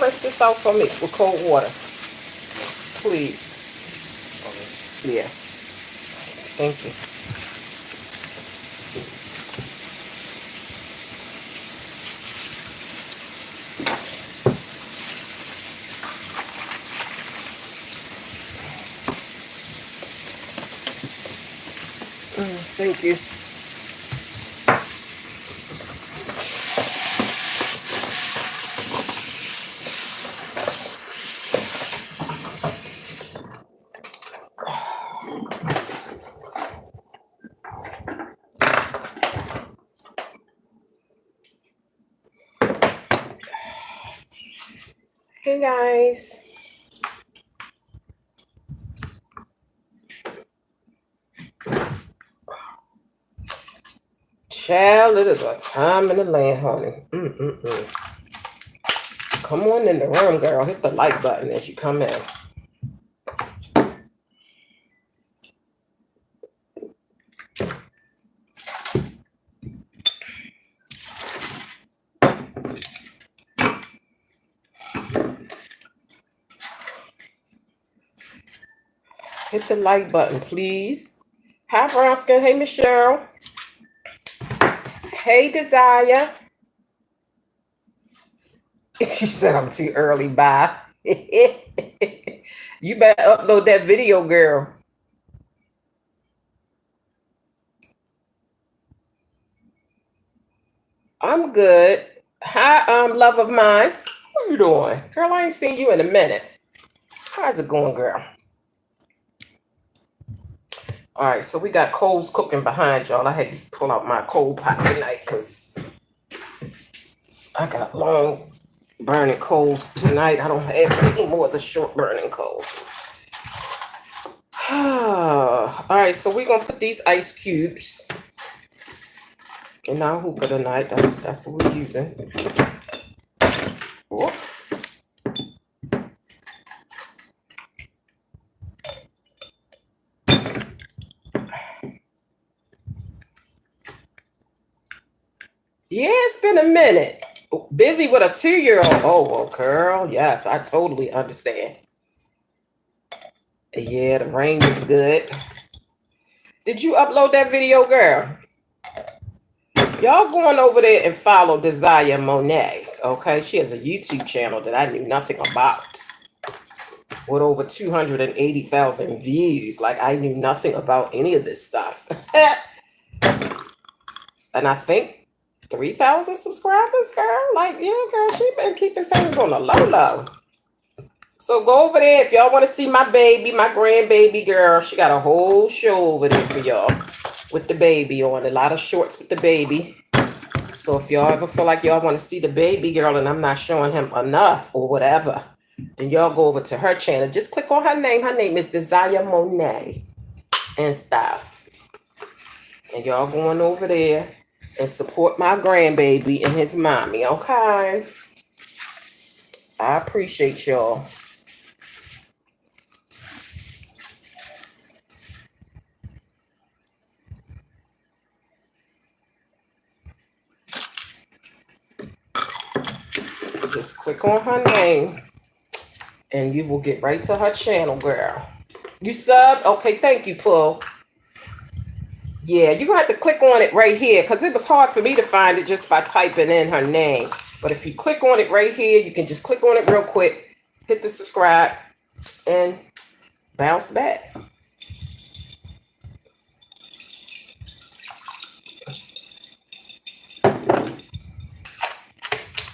rinse this out for me with cold water, please? Yeah. Thank you. Thank you. Hey guys. Child, it is a time in the land, honey. Come on in the room, girl. Hit the like button as you come in. Hit the like button, please. Hi, brown skin. Hey, Michelle. Hey, Desire. You said I'm too early. Bye. You better upload that video, girl. I'm good. Hi, love of mine. What you doing? Girl, I ain't seen you in a minute. How's it going, girl? All right, so we got coals cooking behind y'all. I had to pull out my coal pot tonight because I got long burning coals tonight. I don't have any more of the short burning coals. All right, so we're gonna put these ice cubes in our hookah tonight. That's what we're using. Whoops. Yeah, it's been a minute. Busy with a 2-year-old. Oh, well, girl, yes, I totally understand. Yeah, the rain was good. Did you upload that video, girl? Y'all going over there and follow Desire Monet, okay? She has a YouTube channel that I knew nothing about with over 280,000 views. Like, I knew nothing about any of this stuff. And I think 3,000 subscribers, girl. Like, yeah, girl, she been keeping things on the low. So go over there if y'all want to see my baby, my grandbaby girl. She got a whole show over there for y'all with the baby on. A lot of shorts with the baby. So if y'all ever feel like y'all want to see the baby girl and I'm not showing him enough or whatever, then y'all go over to her channel. Just click on her name. Her name is Desire Monet and stuff. And y'all going over there and support my grandbaby and his mommy, okay? I appreciate y'all. Just click on her name and you will get right to her channel, girl. You sub? Okay, thank you, Paul. Yeah, you're going to have to click on it right here because it was hard for me to find it just by typing in her name. But if you click on it right here, you can just click on it real quick, hit the subscribe, and bounce back.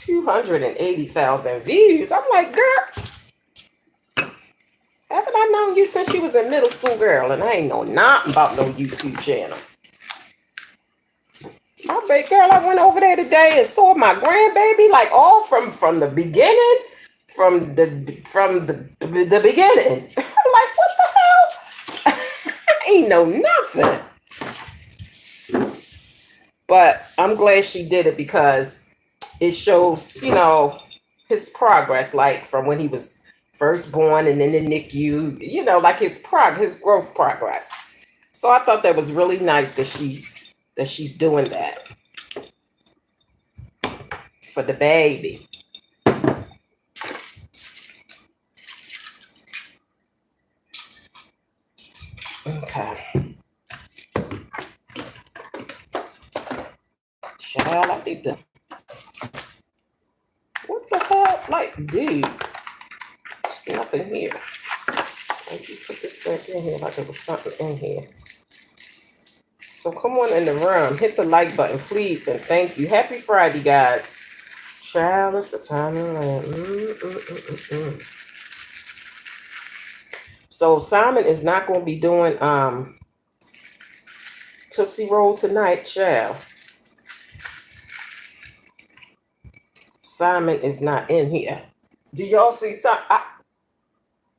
$280,000 views. I'm like, girl, haven't I known you since you was in middle school, girl? And I ain't know nothing about no YouTube channel. My baby girl, I went over there today and saw my grandbaby, like all from the beginning, from the beginning. I'm like, what the hell? I ain't know nothing. But I'm glad she did it because it shows, you know, his progress, like from when he was first born and in the NICU, you know, like his growth progress. So I thought that was really nice that she's doing that for the baby. Like, dude, there's nothing here. Why you put this back in here like there was something in here? So come on in the room. Hit the like button, please, and thank you. Happy Friday, guys. Child, it's the time of the land. So Simon is not going to be doing Tootsie Roll tonight, child. Simon is not in here. Do y'all see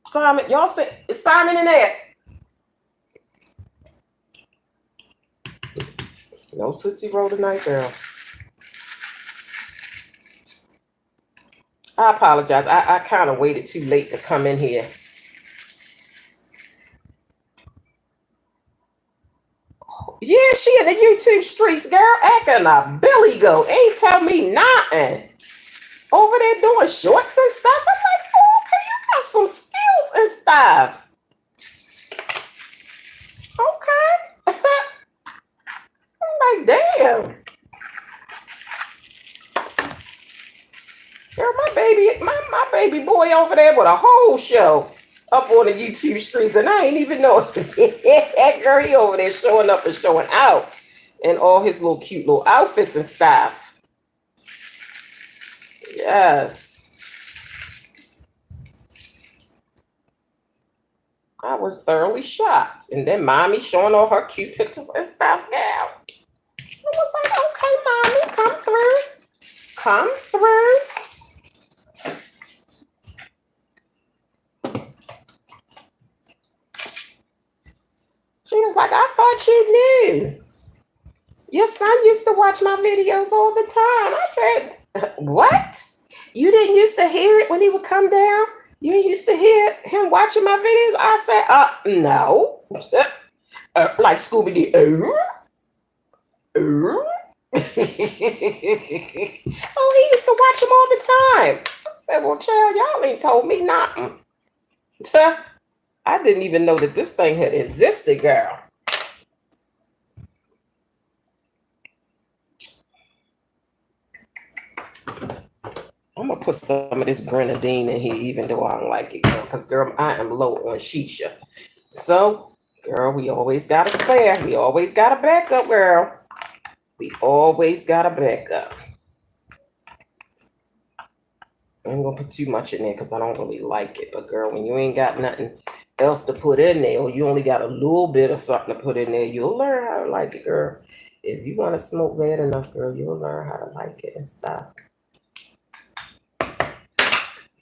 Simon? Y'all see? Is Simon in there? No Tootsie Roll tonight, girl. I apologize. I kind of waited too late to come in here. Yeah, she in the YouTube streets, girl, acting a billy goat. Ain't tell me nothing. Over there doing shorts and stuff. I'm like, oh, okay, you got some skills and stuff. Okay. I'm like, damn. Girl, my baby boy over there with a whole show up on the YouTube streets, and I ain't even know that girl, he over there showing up and showing out in all his little cute little outfits and stuff. Yes. I was thoroughly shocked. And then mommy showing all her cute pictures and stuff. Yeah. I was like, okay, mommy, come through. Come through. She was like, I thought you knew. Your son used to watch my videos all the time. I said, what? You didn't used to hear it when he would come down? You used to hear him watching my videos? I said, no. Like Scooby-Doo. Oh, he used to watch him all the time. I said, well, child, y'all ain't told me nothing. I didn't even know that this thing had existed, girl. I'm going to put some of this grenadine in here, even though I don't like it, girl. Because, girl, I am low on shisha. So, girl, we always got a spare. We always got a backup, girl. We always got a backup. I ain't going to put too much in there because I don't really like it. But, girl, when you ain't got nothing else to put in there, or you only got a little bit of something to put in there, you'll learn how to like it, girl. If you want to smoke bad enough, girl, you'll learn how to like it and stuff.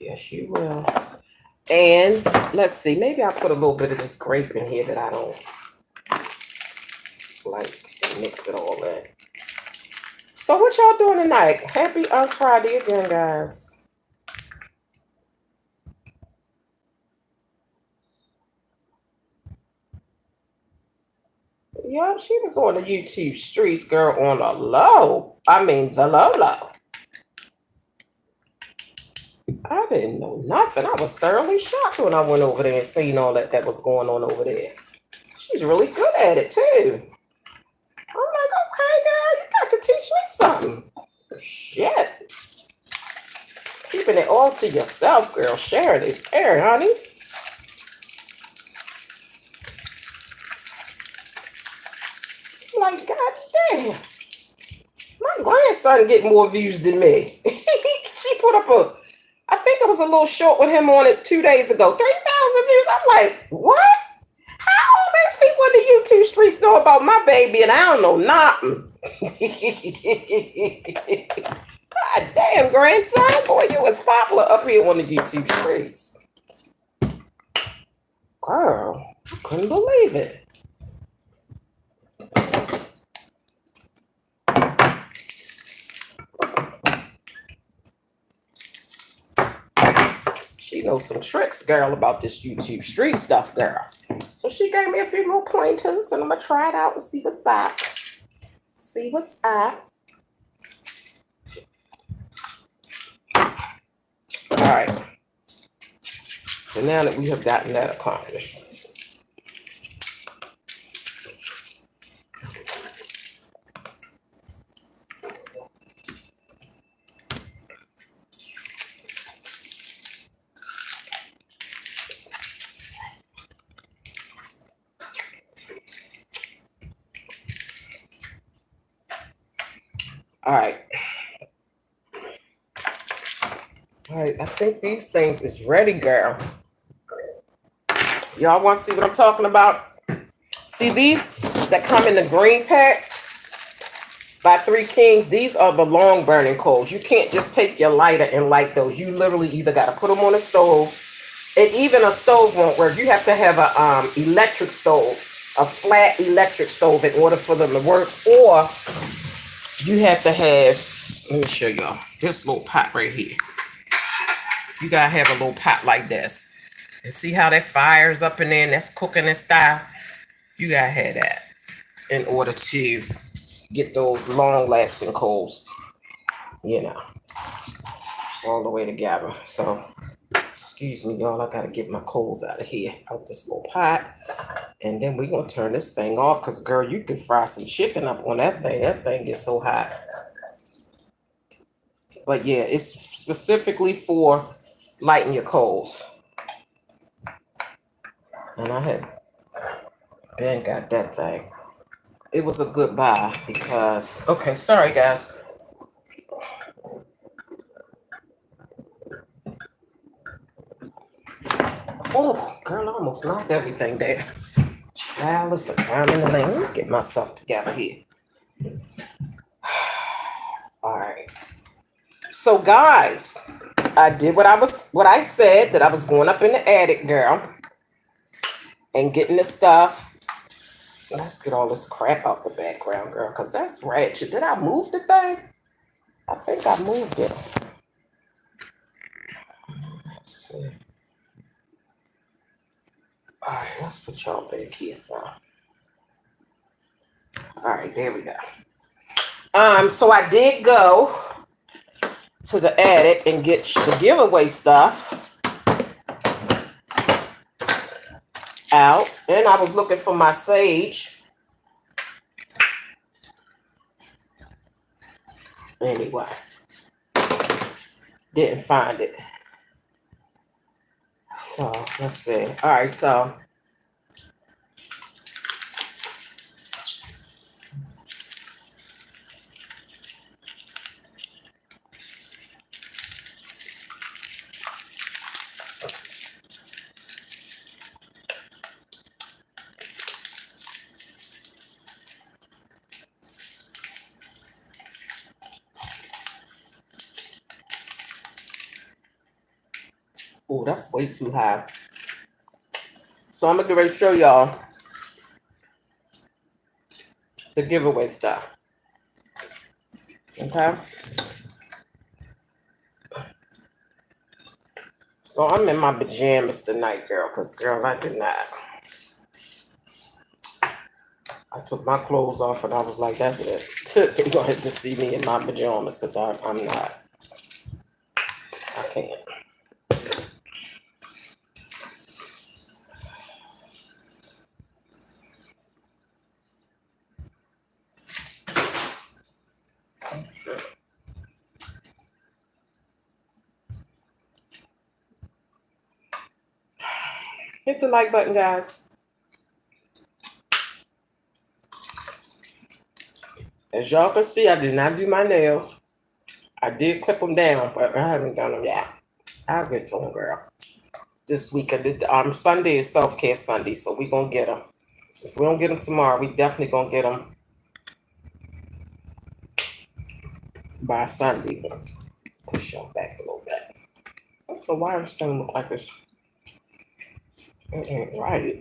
Yes, you will. And let's see, maybe I'll put a little bit of this grape in here that I don't like. Mix it all in. So what y'all doing tonight? Happy Friday again, guys. Yup, she was on the YouTube streets, girl, on the low. I mean, the low. I didn't know nothing. I was thoroughly shocked when I went over there and seen all that was going on over there. She's really good at it, too. I'm like, okay, girl, you got to teach me something. Shit. Keeping it all to yourself, girl. Sharing is caring, honey. Like, god damn. My grandson get more views than me. She put up I think it was a little short with him on it 2 days ago. 3,000 views. I'm like, what? How all these people in the YouTube streets know about my baby and I don't know nothing? God damn, grandson. Boy, you was popular up here on the YouTube streets. Girl, I couldn't believe it. She knows some tricks, girl, about this YouTube street stuff, girl. So she gave me a few little pointers, and I'm going to try it out and see what's up. See what's up. All right. So now that we have gotten that accomplished, All right. All right, I think these things is ready, girl. Y'all want to see what I'm talking about? See these that come in the green pack by Three Kings? These are the long burning coals. You can't just take your lighter and light those. You literally either got to put them on a stove, and even a stove won't work. You have to have a electric stove, a flat electric stove in order for them to work, or you have to have, let me show y'all, this little pot right here. You gotta have a little pot like this. And see how that fires up in there and that's cooking and style? You gotta have that in order to get those long lasting coals, you know, all the way together. So, excuse me, y'all, I gotta get my coals out of here, out this little pot. And then we're gonna turn this thing off because, girl, you can fry some chicken up on that thing. That thing gets so hot. But yeah, it's specifically for lighting your coals. And I had been got that thing. It was a good buy because, okay, sorry guys. Oh, girl, I almost knocked everything down. Child, it's a time in the lane. Let me get myself together here. All right. So guys, I did what I said that I was going up in the attic, girl, and getting the stuff. Let's get all this crap out the background, girl, because that's Ratchet. Did I move the thing? I think I moved it. Let's see. All right, let's put y'all back here, son. All right, there we go. So I did go to the attic and get the giveaway stuff out, and I was looking for my sage. Anyway, didn't find it. So let's see. All right, so oh, that's way too high. So I'm gonna get ready to show y'all the giveaway stuff. Okay. So I'm in my pajamas tonight, girl, because girl, I did not. I took my clothes off and I was like, that's it. You're gonna have to see me in my pajamas because I'm not. I can't. Hit the like button, guys. As y'all can see, I did not do my nails. I did clip them down, but I haven't done them yet. I'll get to them, girl. This week, Sunday is self-care Sunday, so we gonna get them. If we don't get them tomorrow, we definitely gonna get them by Sunday. Push y'all back a little bit. What's the wire stone look like this? It ain't right.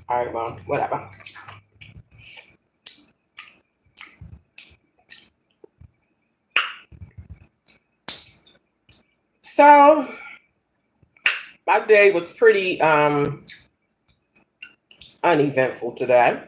All right, well, whatever. So my day was pretty uneventful today.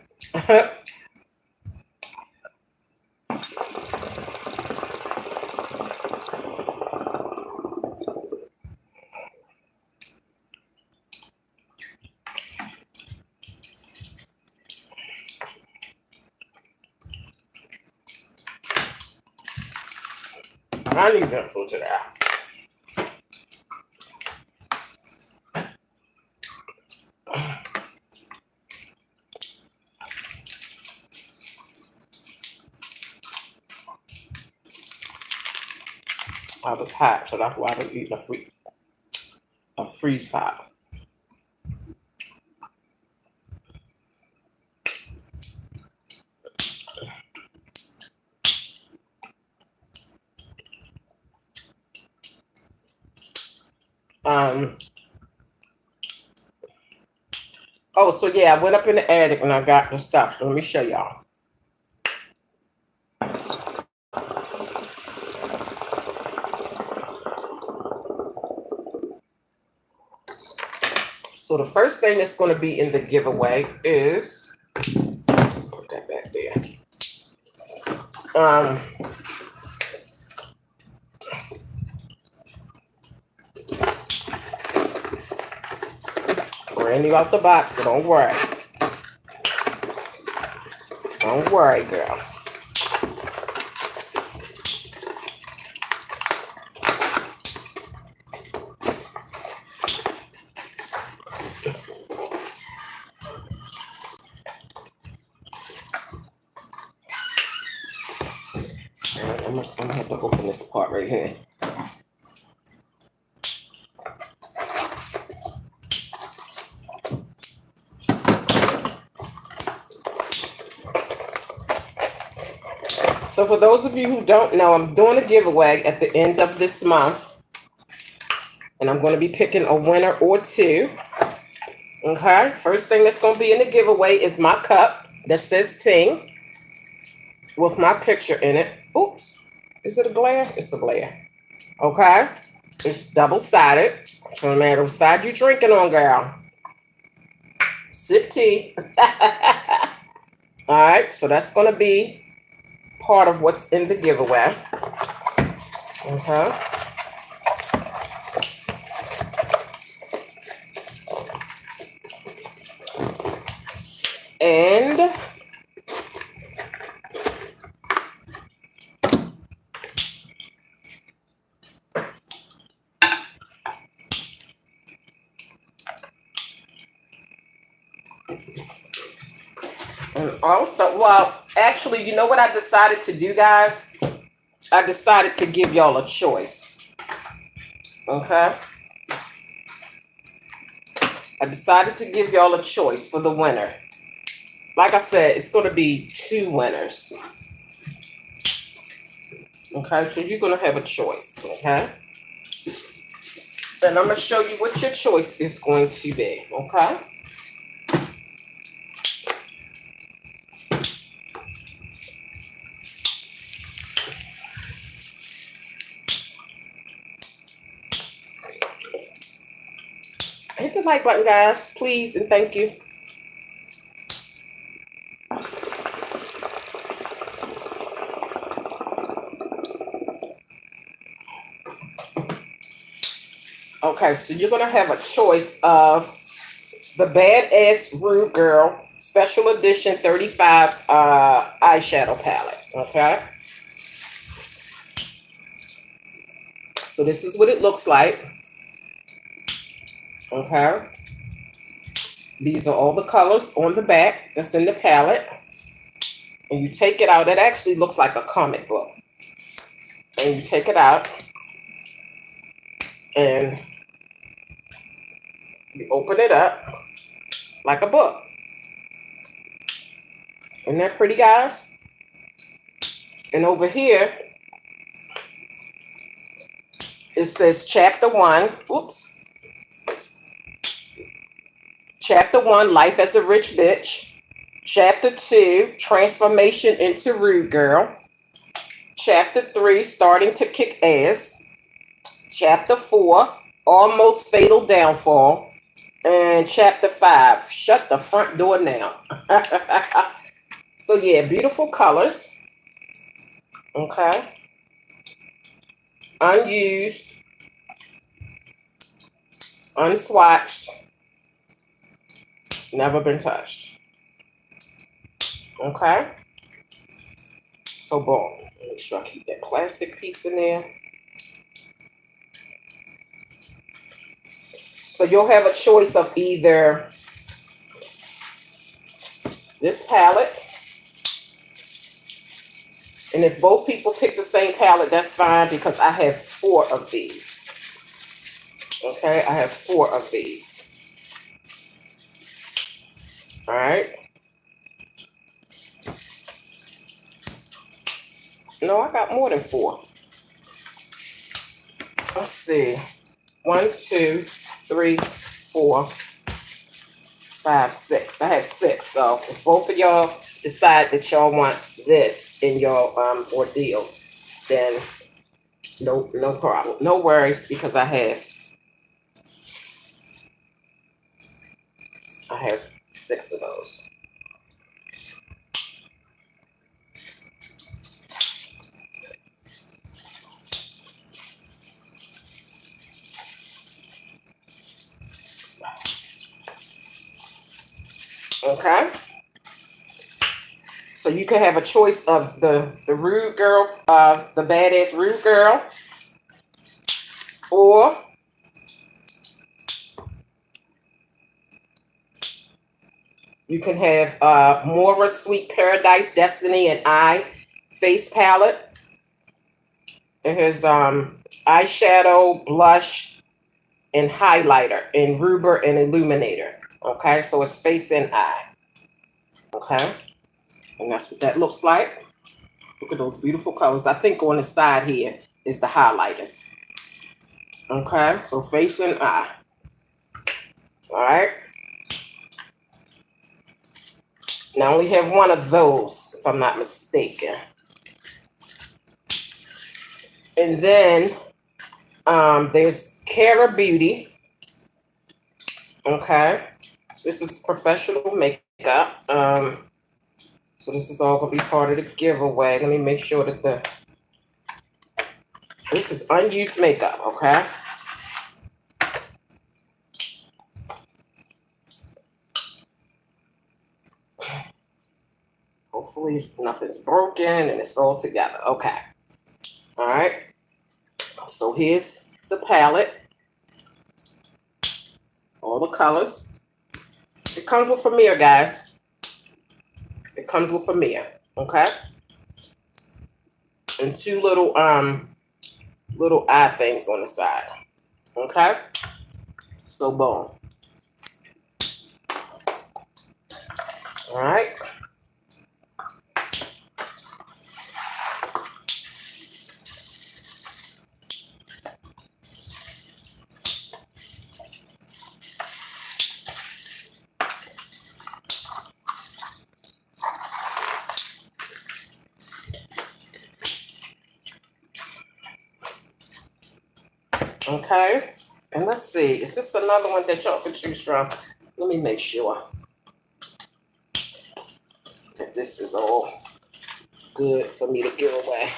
Uneventful today. I was hot, so that's why I was eating a freeze pop. Oh, so yeah, I went up in the attic and I got the stuff. So let me show y'all. So the first thing that's going to be in the giveaway is, put that back there. Brand new out the box, so don't worry. Don't worry, girl. I'm gonna have to open this part right here. So for those of you who don't know, I'm doing a giveaway at the end of this month. And I'm going to be picking a winner or two. Okay, first thing that's going to be in the giveaway is my cup that says Ting with my picture in it. Oops, is it a glare? It's a glare. Okay, it's double-sided. So no matter what side you're drinking on, girl. Sip tea. All right, so that's going to be part of what's in the giveaway. Okay. And also, well, actually, you know what I decided to do, guys? I decided to give y'all a choice. Okay? I decided to give y'all a choice for the winner. Like I said, it's going to be two winners. Okay, so you're going to have a choice. Okay? And I'm going to show you what your choice is going to be. Okay? Hit the like button, guys, please, and thank you. Okay, so you're going to have a choice of the Badass Rude Girl Special Edition 35 eyeshadow palette. Okay? So this is what it looks like. Okay? These are all the colors on the back that's in the palette. And you take it out. It actually looks like a comic book. And you take it out. And you open it up like a book. Isn't that pretty, guys? And over here, it says Chapter 1. Oops. Chapter 1, Life as a Rich Bitch. Chapter 2, Transformation into Rude Girl. Chapter 3, Starting to Kick Ass. Chapter 4, Almost Fatal Downfall. And Chapter 5, Shut the Front Door Now. So yeah, beautiful colors. Okay. Unused. Unswatched. Never been touched. Okay. So boom. Make sure I keep that plastic piece in there. So you'll have a choice of either this palette And if both people pick the same palette, that's fine because I have 4 of these. Okay, I have 4 of these. All right. No, I got more than 4. Let's see. 1, 2, 3, 4, 5, 6. I have 6. So if both of y'all decide that y'all want this in your ordeal, then no problem. No worries because I have 6 of those. Okay. So you can have a choice of the rude girl, the badass rude girl, or you can have Mora Sweet Paradise, Destiny, and I face palette. It has eyeshadow, blush, and highlighter, and ruber and illuminator. Okay, so it's face and eye. Okay, and that's what that looks like. Look at those beautiful colors. I think on the side here is the highlighters. Okay, so face and eye. All right. Now I only have 1 of those, if I'm not mistaken. And then there's Cara Beauty. Okay. This is professional makeup. So this is all going to be part of the giveaway. Let me make sure that this is unused makeup, okay? Hopefully nothing's broken and it's all together. Okay. All right. So here's the palette. All the colors. It comes with a mirror, guys. It comes with a mirror, okay? And 2 little eye things on the side. Okay? So boom. All right. Okay, and let's see. Is this another one that y'all can choose from? Let me make sure that this is all good for me to give away.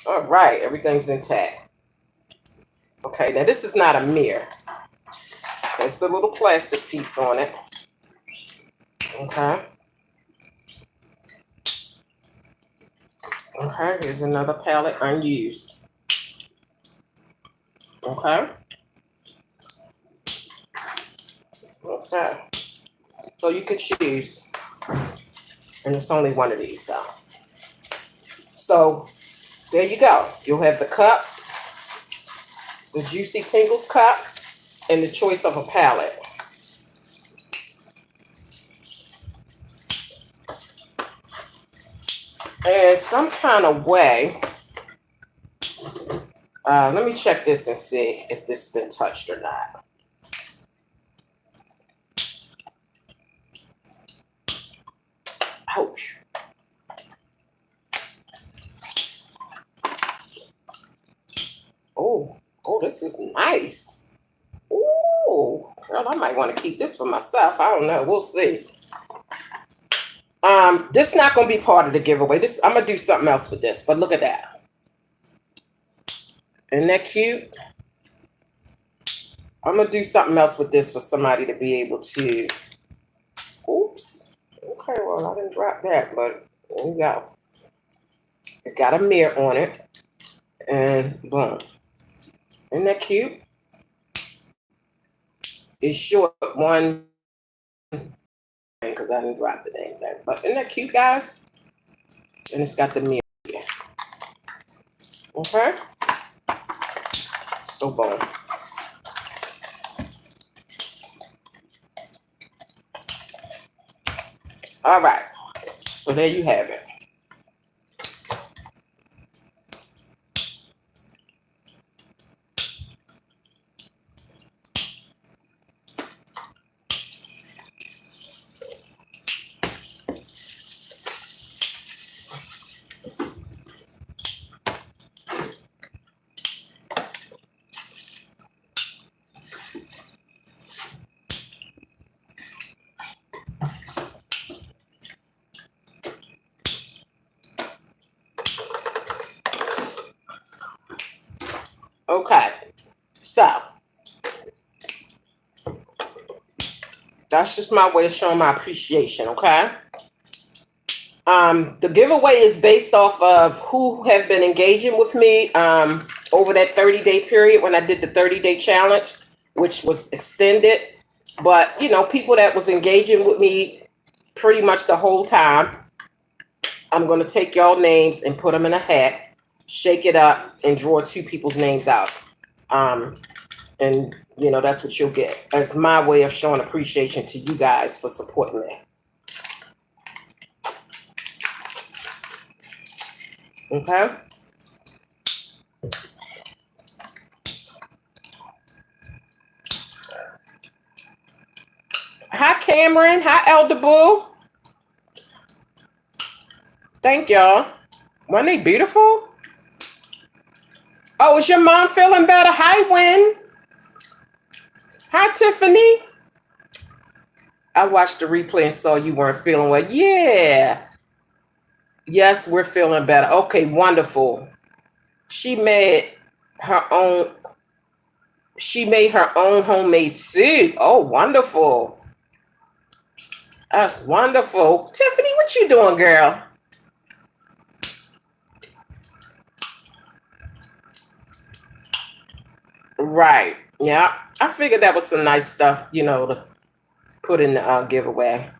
All right, everything's intact. Okay, now this is not a mirror. There's the little plastic piece on it. Okay. Okay, here's another palette unused. Okay. Okay. So you can choose. And it's only 1 of these, so there you go. You'll have the cup, the Juicy Tingles cup, and the choice of a palette. And some kind of way, let me check this and see if this has been touched or not. Ouch. Oh, this is nice. Ooh, girl, I might want to keep this for myself. I don't know. We'll see. This is not going to be part of the giveaway. I'm going to do something else with this, but look at that. Isn't that cute? I'm going to do something else with this for somebody to be able to... Oops. Okay, well, I didn't drop that, but there you go. It's got a mirror on it. And boom. Isn't that cute? It's short one because I didn't drop the name there. But isn't that cute, guys? And it's got the mirror here. Okay? So boom. All right. So there you have it. Okay. So that's just my way of showing my appreciation, okay? The giveaway is based off of who have been engaging with me over that 30-day period when I did the 30-day challenge, which was extended. But, you know, people that was engaging with me pretty much the whole time, I'm going to take y'all names and put them in a hat, shake it up, and draw 2 people's names out. And, you know, that's what you'll get. That's my way of showing appreciation to you guys for supporting me. Okay? Hi, Cameron. Hi, Elder Boo. Thank y'all. Weren't they beautiful? Oh, is your mom feeling better? Hi, Wynn. Hi, Tiffany. I watched the replay and saw you weren't feeling well. Yeah. Yes, we're feeling better. Okay, wonderful. She made her own homemade soup. Oh, wonderful. That's wonderful. Tiffany, what you doing, girl? Right. Yeah. I figured that was some nice stuff, you know, to put in the giveaway.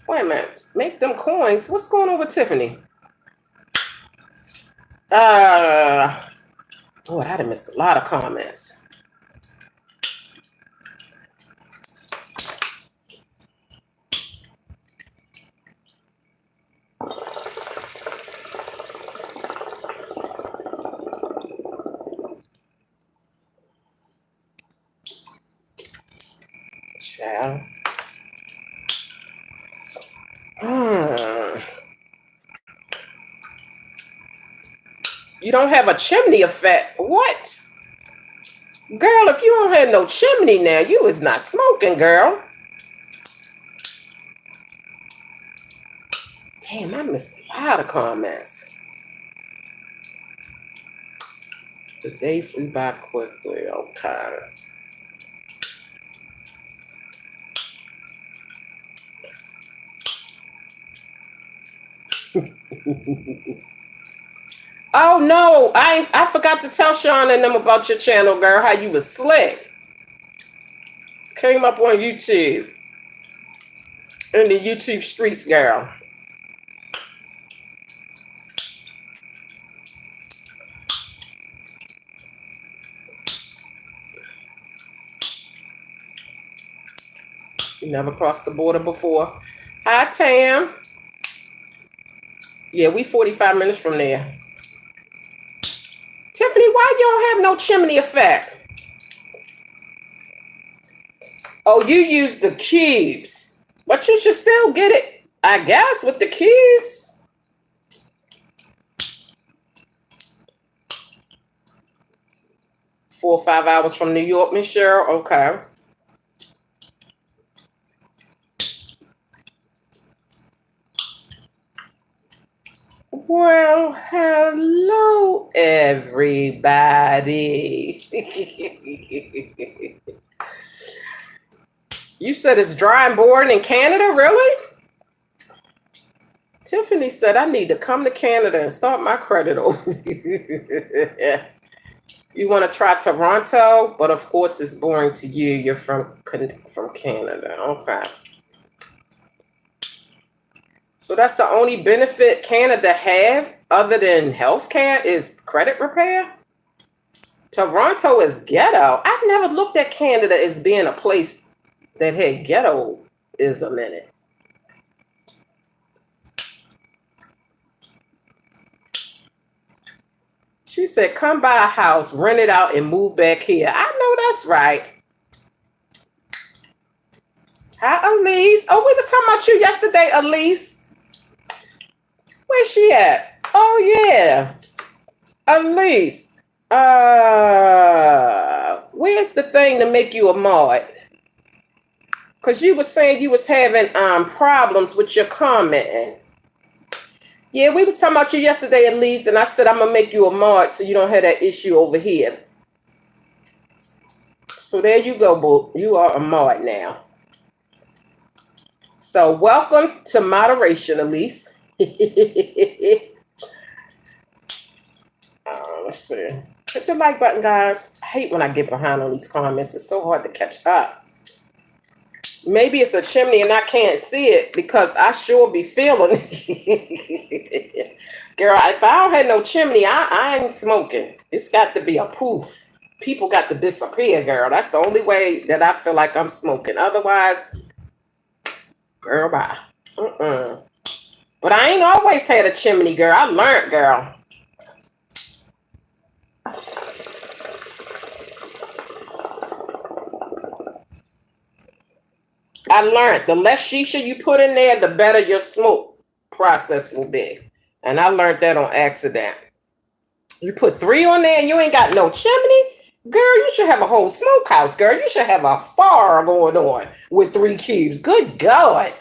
Wait a minute. Make them coins. What's going on with Tiffany? Oh, I done missed a lot of comments. Child. You don't have a chimney effect. What? Girl, if you don't have no chimney now, you is not smoking, girl. Damn, I missed a lot of comments. The day flew by quickly. Okay. Oh no, I forgot to tell Sean and them about your channel, girl. How you was slick. Came up on YouTube. In the YouTube streets, girl. You never crossed the border before. Hi, Tam. Yeah, we 45 minutes from there. Tiffany, why you don't have no chimney effect? Oh, you use the cubes. But you should still get it, I guess, with the cubes. Four or 5 hours from New York, Miss Cheryl. Okay. Well, hello, everybody. You said it's dry and boring in Canada, really? Tiff, Tiffany said, I need to come to Canada and start my credit over. You want to try Toronto, but of course it's boring to you. You're from Canada. Okay. So that's the only benefit Canada have other than healthcare is credit repair? Toronto is ghetto. I've never looked at Canada as being a place that had ghettoism in it. She said, come buy a house, rent it out, and move back here. I know that's right. Hi, Elise. Oh, we was talking about you yesterday, Elise. Where's she at? Oh, yeah. Elise. Where's the thing to make you a mod? Because you were saying you was having problems with your commenting. Yeah, we was talking about you yesterday at least, and I said I'm gonna make you a mod so you don't have that issue over here. So there you go, boo. You are a mod now. So welcome to moderation, Elise. Let's see. Hit the like button, guys. I hate when I get behind on these comments. It's so hard to catch up. Maybe it's a chimney and I can't see it because I sure be feeling it. Girl, if I don't have no chimney, I ain't smoking. It's got to be a poof. People got to disappear, girl. That's the only way that I feel like I'm smoking. Otherwise, girl, bye. But I ain't always had a chimney, girl. I learned, girl. I learned the less shisha you put in there, the better your smoke process will be. And I learned that on accident. You put 3 on there and you ain't got no chimney? Girl, you should have a whole smokehouse, girl. You should have a fire going on with 3 cubes. Good God.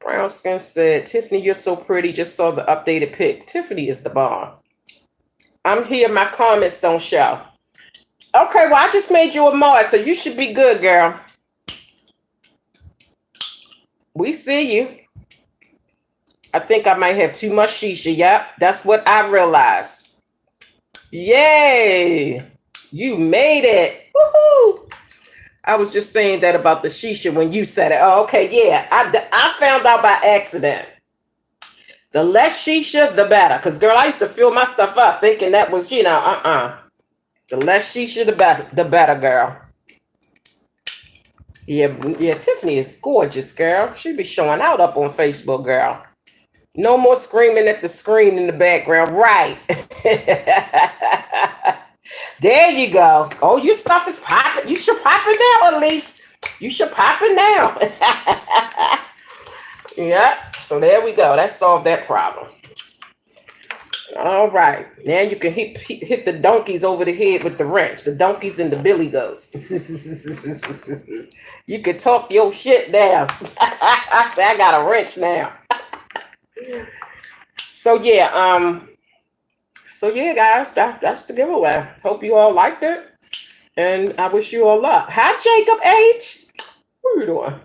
Brown Skin said, Tiffany, you're so pretty. Just saw the updated pic. Tiffany is the bomb. I'm here. My comments don't show. Okay, well, I just made you a mod, so you should be good, girl. We see you. I think I might have too much shisha. Yep, that's what I realized. Yay! You made it. Woohoo! I was just saying that about the shisha when you said it. Oh, okay, yeah. I found out by accident. The less shisha, the better. Because, girl, I used to fill my stuff up thinking that was, The less shisha, the better, girl. Yeah, Tiffany is gorgeous, girl. She be showing out up on Facebook, girl. No more screaming at the screen in the background. Right. There you go. Oh, your stuff is popping. You should pop it now, at least. You should pop it now. Yeah. So there we go. That solved that problem. All right. Now you can hit the donkeys over the head with the wrench. The donkeys and the billy goats. You can talk your shit now. I say I got a wrench now. So yeah, guys, that's the giveaway. Hope you all liked it. And I wish you all luck. Hi, Jacob H. What are you doing?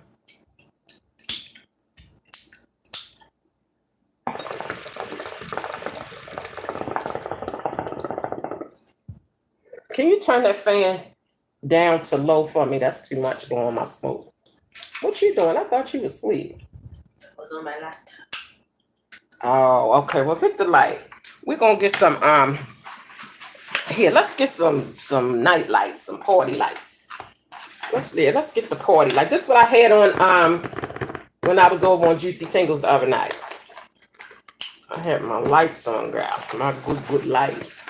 Can you turn that fan down to low for me? That's too much blowing my smoke. What you doing? I thought you was asleep. I was on my laptop. Oh, okay. Well, pick the light. We're gonna get some here, let's get some night lights, some party lights. Let's get the party light. This is what I had on when I was over on Juicy Tingles the other night. I had my lights on, girl. My good lights.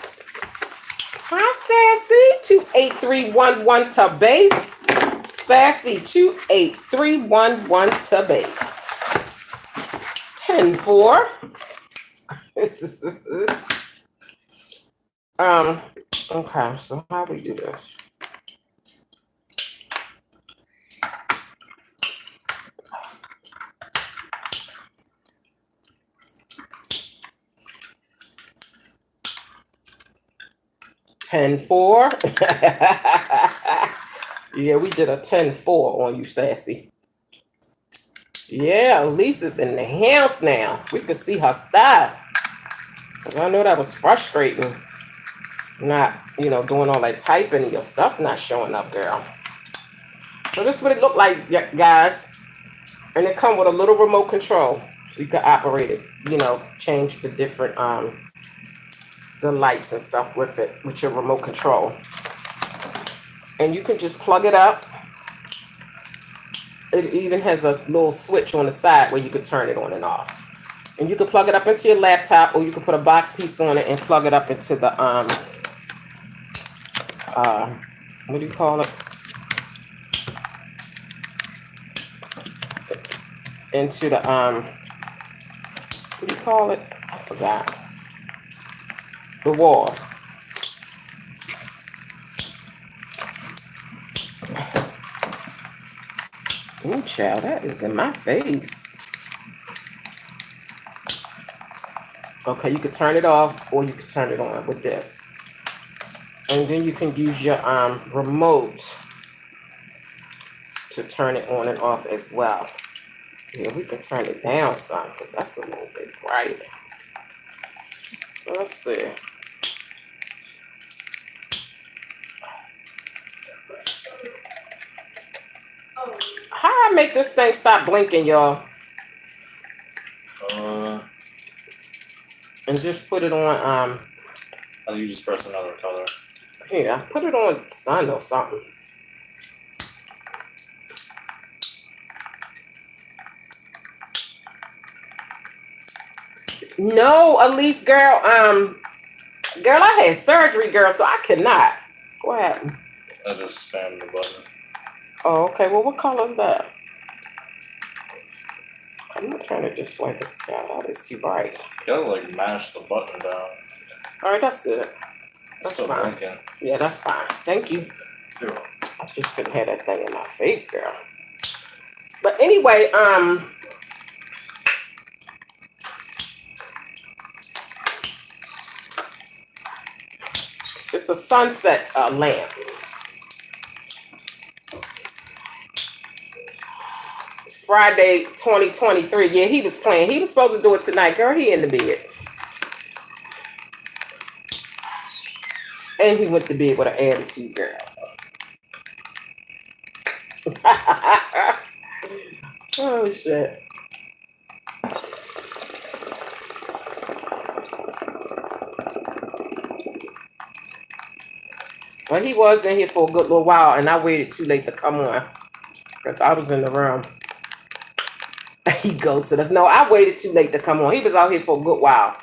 Hi, Sassy 28311 to base. Sassy 28311 to base. 10-4. Okay, so how do we do this? $10-4. Yeah, we did a 10-4 on you, Sassy. Yeah, Elise is in the house now. We can see her style. 'Cause I know that was frustrating. Not, doing all that typing and your stuff not showing up, girl. So this is what it looked like, guys. And it come with a little remote control. So you can operate it, change the different, the lights and stuff with it, with your remote control. And you can just plug it up. It even has a little switch on the side where you can turn it on and off. And you can plug it up into your laptop, or you can put a box piece on it and plug it up into the, what do you call it? Into the, what do you call it? I forgot. The wall. Ooh, child, that is in my face. Okay, you can turn it off or you can turn it on with this. And then you can use your remote to turn it on and off as well. Yeah, we can turn it down some because that's a little bit bright. Let's see. How I make this thing stop blinking, y'all? And just put it on, you just press another color. Yeah, put it on sun or something. No, Elise, girl, girl, I had surgery, girl, so I cannot. What happened? I just spammed the button. Oh, okay, well, what color is that? I'm not trying to just swipe this down. Oh, it's too bright. You gotta like mash the button down. Alright, that's good. That's Still fine. blinking. Yeah, that's fine. Thank you. Zero. I just couldn't have that thing in my face, girl. But anyway, it's a sunset lamp. It's Friday, 2023. Yeah, he was playing. He was supposed to do it tonight. Girl, he in the bed. And he went to bed with an attitude, girl. Oh, shit. Well, he was in here for a good little while, and I waited too late to come on because I was in the room. He ghosted us. No, I waited too late to come on. He was out here for a good while,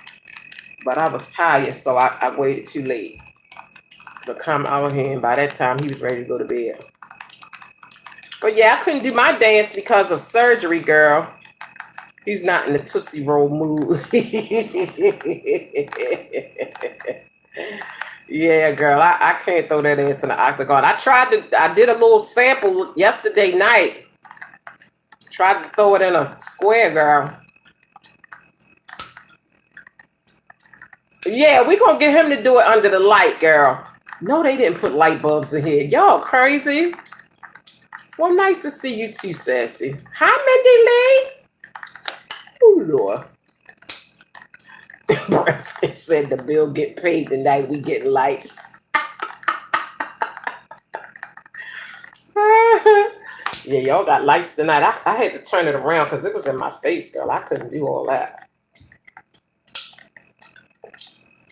but I was tired, so I waited too late to come out here, and by that time, he was ready to go to bed. But yeah, I couldn't do my dance because of surgery, girl. He's not in the Tootsie Roll mood. Yeah, girl, I can't throw that ass in the octagon. I did a little sample yesterday night. Tried to throw it in a square, girl. Yeah, we gonna get him to do it under the light, girl. No, they didn't put light bulbs in here. Y'all crazy. Well, nice to see you too, Sassy. Hi, Mindy Lee. Oh, Lord. Preston said the bill get paid the night we get lights. Yeah, y'all got lights tonight. I had to turn it around because it was in my face, girl. I couldn't do all that.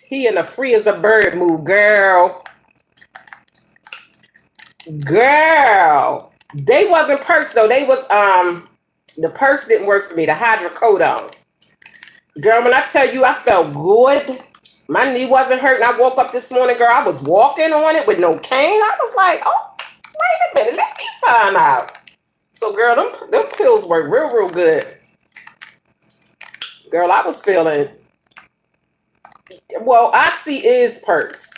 He in a free as a bird mood, girl. Girl. They wasn't perks, though. They was, the perks didn't work for me. The hydrocodone. Girl, when I tell you I felt good, my knee wasn't hurting. I woke up this morning, girl. I was walking on it with no cane. I was like, oh, wait a minute. Let me find out. So, girl, them pills work real, real good. Girl, I was feeling, well, Oxy is perks.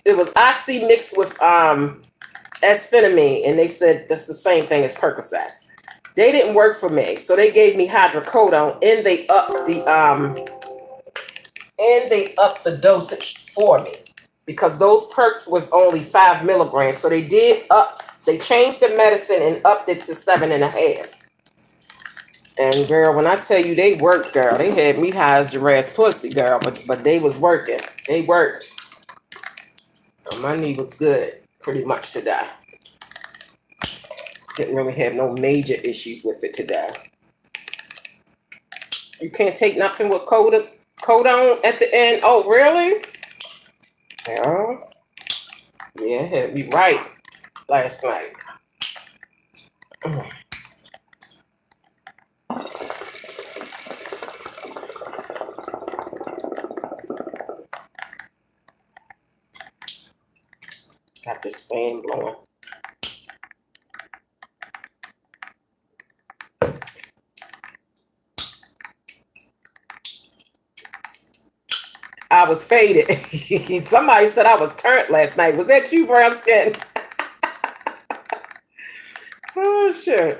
It was Oxy mixed with asphenamine, and they said that's the same thing as Percocet. They didn't work for me, so they gave me hydrocodone, and they upped the dosage for me because those perks was only 5 milligrams. So they changed the medicine and upped it to 7.5. And girl, when I tell you they worked, girl, they had me high as giraffe's pussy, girl. But they was working. They worked. My knee was good, pretty much today. Didn't really have no major issues with it today. You can't take nothing with codone at the end. Oh, really? Yeah. Yeah, it had me right last night. Got this fan blowing. I was faded. Somebody said I was turned last night. Was that you, brown skin? Oh, shit.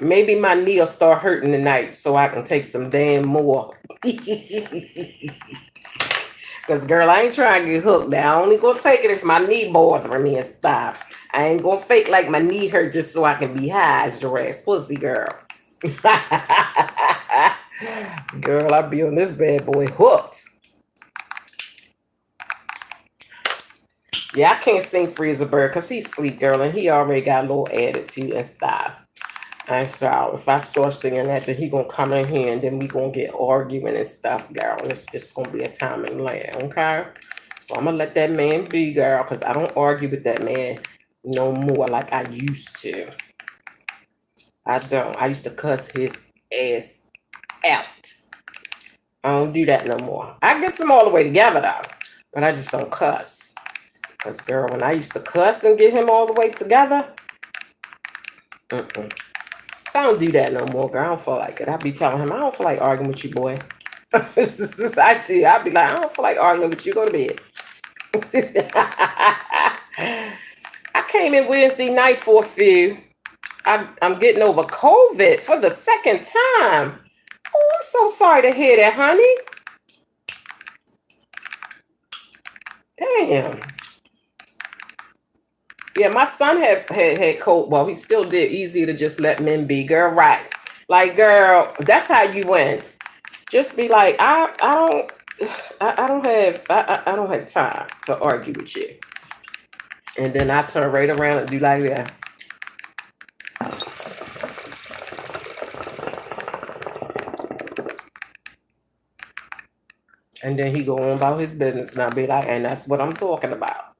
Maybe my knee will start hurting tonight so I can take some damn more. Because, girl, I ain't trying to get hooked now. I only gonna take it if my knee bothering me and stuff. I ain't gonna fake like my knee hurt just so I can be high as your ass pussy, girl. Girl, I be on this bad boy hooked. Yeah, I can't sing Freezer Bird because he's sleep, girl, and he already got a little attitude and stuff. And so if I start singing that, then he gonna come in here and then we gonna get arguing and stuff, girl. And it's just gonna be a time and land, okay? So I'm gonna let that man be, girl, because I don't argue with that man no more like I used to. I don't. I used to cuss his ass out. I don't do that no more. I get them all the way together though, but I just don't cuss. Because, girl, when I used to cuss and get him all the way together, So I don't do that no more, girl. I don't feel like it. I be telling him, I don't feel like arguing with you, boy. I do. I be like, I don't feel like arguing with you. Go to bed. I came in Wednesday night for a few. I'm getting over COVID for the second time. Oh, I'm so sorry to hear that, honey. Damn. Yeah, my son had COVID. Well, he still did. Easy to just let men be, girl. Right? Like, girl, that's how you win. Just be like, I don't have time to argue with you. And then I turn right around and do like that. And then he go on about his business, and I'll be like, and that's what I'm talking about.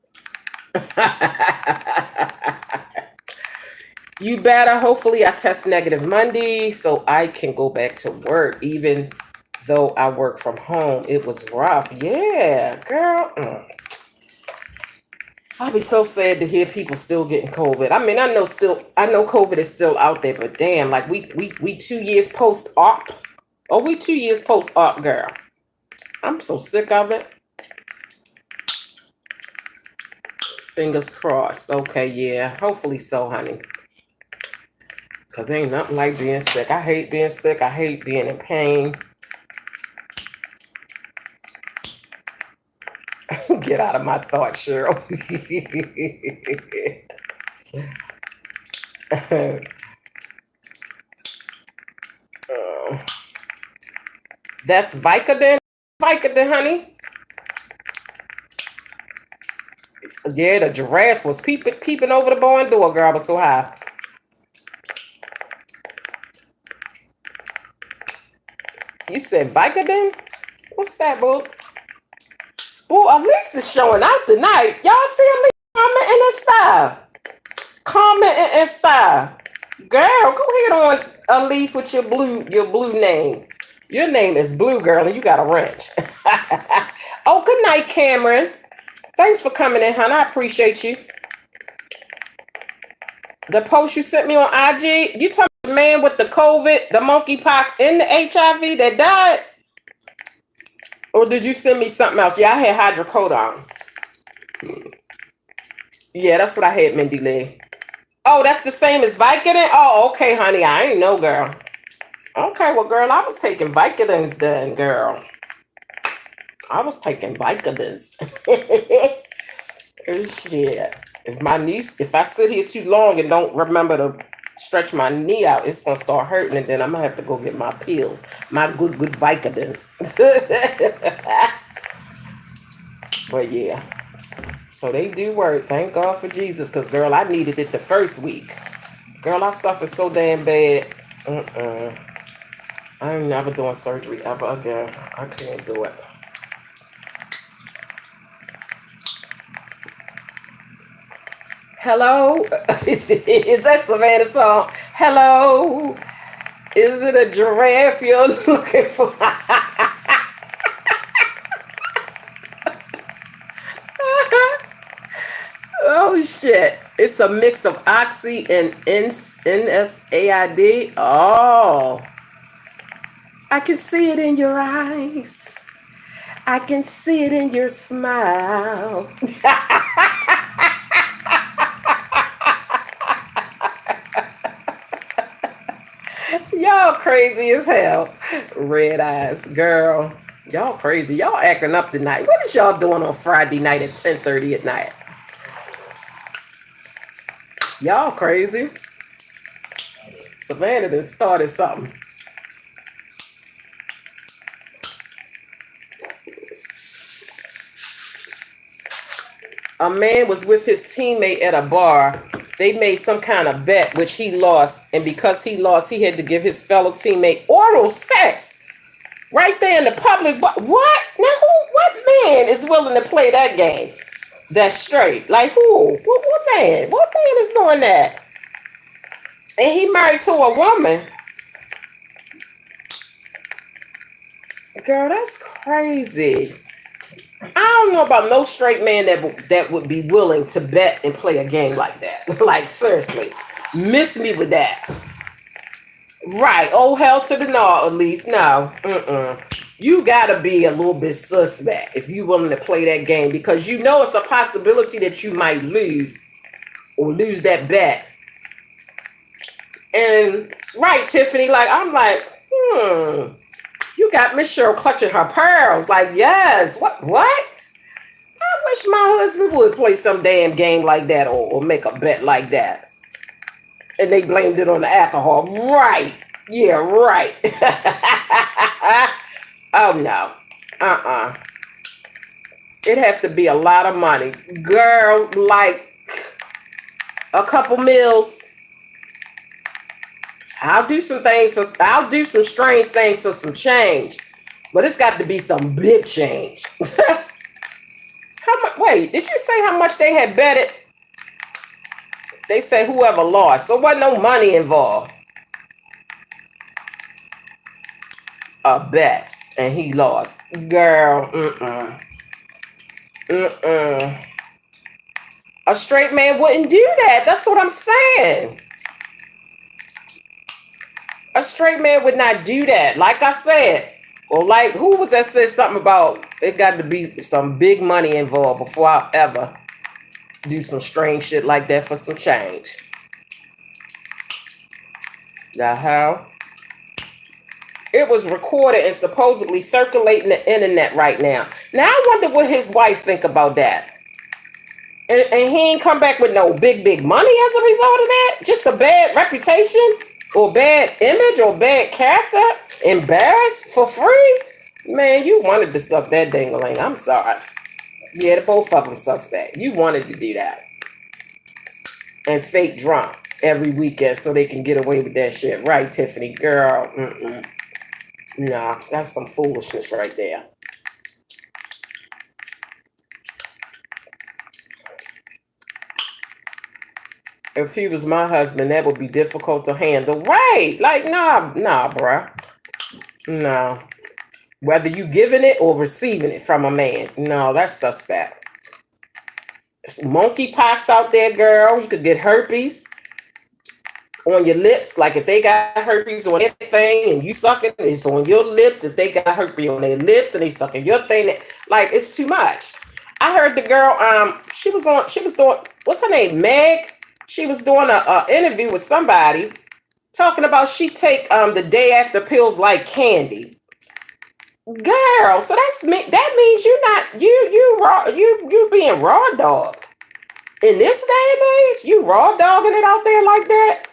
You better. Hopefully I test negative Monday so I can go back to work, even though I work from home. It was rough. Yeah, girl. I'll be so sad to hear people still getting COVID. I mean, I know COVID is still out there, but damn, like we 2 years post-op. Oh, we 2 years post-op, girl. I'm so sick of it. Fingers crossed. Okay, yeah. Hopefully so, honey. Because ain't nothing like being sick. I hate being sick. I hate being in pain. Get out of my thoughts, Cheryl. That's Vicodin. Vicodin, honey. Yeah, the giraffe was peeping over the barn door, girl. I was so high. You said Vicodin? What's that, boo? Boo, Elise is showing out tonight. Y'all see Elise commenting and stuff. Commenting and stuff. Girl, go ahead on Elise with your blue name. Your name is Blue, girl, and you got a wrench. Oh, good night, Cameron. Thanks for coming in, honey. I appreciate you. The post you sent me on IG, you talking about the man with the COVID, the monkeypox, and the HIV that died? Or did you send me something else? Yeah, I had hydrocodone. Yeah, that's what I had, Mindy Lee. Oh, that's the same as Vicodin? Oh, okay, honey. I ain't know, girl. Okay, well, girl, I was taking Vicodins then, girl. I was taking Vicodins. Oh, shit. If I sit here too long and don't remember to stretch my knee out, it's gonna start hurting, and then I'm gonna have to go get my pills, my good Vicodins. But yeah, so they do work. Thank God for Jesus, cause girl, I needed it the first week. Girl, I suffered so damn bad. I ain't never doing surgery ever again. I can't do it. Hello? Is that Savannah song? Hello? Is it a giraffe you're looking for? Oh shit. It's a mix of Oxy and NSAID. Oh. I can see it in your eyes. I can see it in your smile. Y'all crazy as hell. Red eyes. Girl. Y'all crazy. Y'all acting up tonight. What is y'all doing on Friday night at 10:30 at night? Y'all crazy. Savannah done started something. A man was with his teammate at a bar. They made some kind of bet, which he lost. And because he lost, he had to give his fellow teammate oral sex right there in the public bar. What? Now, what man is willing to play that game? That's straight. Like who? What man? What man is doing that? And he married to a woman. Girl, that's crazy. I don't know about no straight man that would be willing to bet and play a game like that. Like seriously, miss me with that. Right? Oh hell to the no, at least no. You gotta be a little bit suspect if you willing to play that game, because you know it's a possibility that you might lose or lose that bet. And right, Tiffany, like I'm like, you got Miss Cheryl clutching her pearls. Like, yes, what? I wish my husband would play some damn game like that or make a bet like that. And they blamed it on the alcohol. Right. Yeah, right. Oh, no. It'd have to be a lot of money. Girl, like a couple meals. I'll do some strange things for some change. But it's got to be some big change. How much? Wait, did you say how much they had betted? They say whoever lost. So wasn't no money involved. A bet. And he lost. Girl, A straight man wouldn't do that. That's what I'm saying. A straight man would not do that. Like I said, or like who was that said something about it got to be some big money involved before I ever do some strange shit like that for some change. The hell? It was recorded and supposedly circulating the internet right now. Now I wonder what his wife think about that. And he ain't come back with no big money as a result of that? Just a bad reputation? Or bad image or bad character, embarrassed for free? Man, you wanted to suck that ding-a-ling. I'm sorry. Yeah, both of them suspect. You wanted to do that. And fake drunk every weekend so they can get away with that shit. Right, Tiffany? Girl, Nah, that's some foolishness right there. If he was my husband, that would be difficult to handle. Right. Like, nah, bruh. No. Whether you giving it or receiving it from a man. No, that's suspect. It's monkeypox out there, girl. You could get herpes on your lips. Like if they got herpes on their thing and you sucking, it's on your lips. If they got herpes on their lips and they sucking your thing, like it's too much. I heard the girl, she was doing, what's her name? Meg? She was doing a interview with somebody talking about she take the day after pills like candy. Girl, so that means you being raw dogged. In this day and age, you raw dogging it out there like that?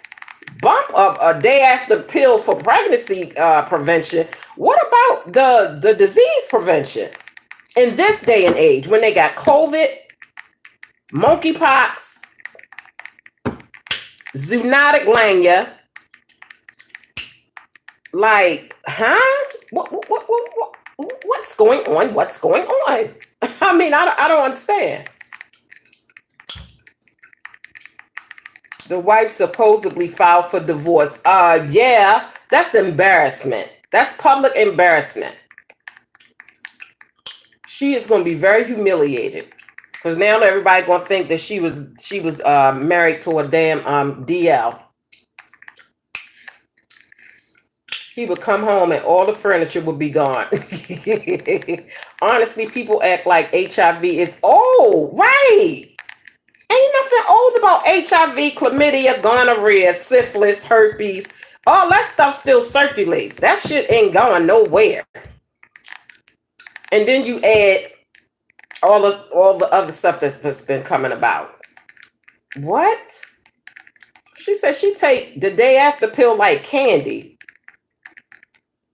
Bump up a day after pill for pregnancy prevention. What about the disease prevention? In this day and age, when they got COVID, monkeypox, zoonotic lanya, like, huh? What's going on? What's going on? I mean, I don't understand. The wife supposedly filed for divorce. Yeah, that's embarrassment. That's public embarrassment. She is going to be very humiliated because now everybody going to think that she was married to a damn DL. He would come home and all the furniture would be gone. Honestly, people act like HIV is old, right? Ain't nothing old about HIV, chlamydia, gonorrhea, syphilis, herpes. All that stuff still circulates. That shit ain't going nowhere. And then you add all the other stuff that's been coming about. What? She said she take the day after pill like candy.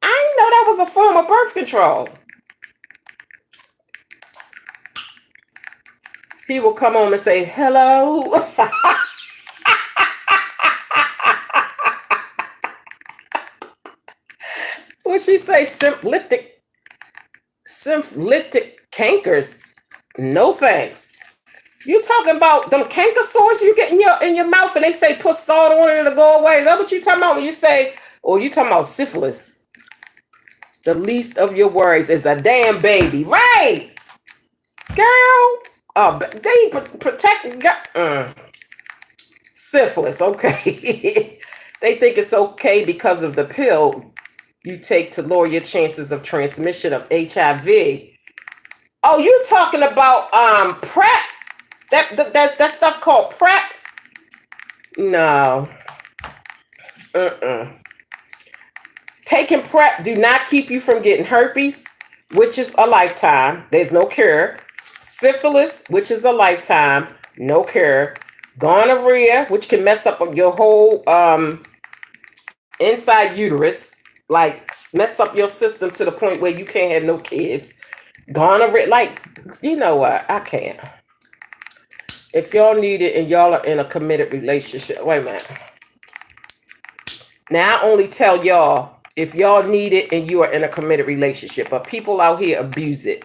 I didn't know that was a form of birth control. He will come home and say, hello. What she say? Syphilitic cankers. No thanks. You talking about them canker sores you get in your mouth and they say put salt on it to go away? Is that what you talking about when you say, or you talking about syphilis? The least of your worries is a damn baby. Right. Girl. Oh, they protect syphilis, okay. They think it's okay because of the pill you take to lower your chances of transmission of HIV. Oh, you talking about PrEP? That stuff called PrEP? No. Taking PrEP do not keep you from getting herpes, which is a lifetime. There's no cure. Syphilis, which is a lifetime, no cure. Gonorrhea, which can mess up your whole inside uterus, like mess up your system to the point where you can't have no kids. Gonorrhea, like, you know what? I can't. If y'all need it and y'all are in a committed relationship, wait a minute. Now, I only tell y'all if y'all need it and you are in a committed relationship, but people out here abuse it.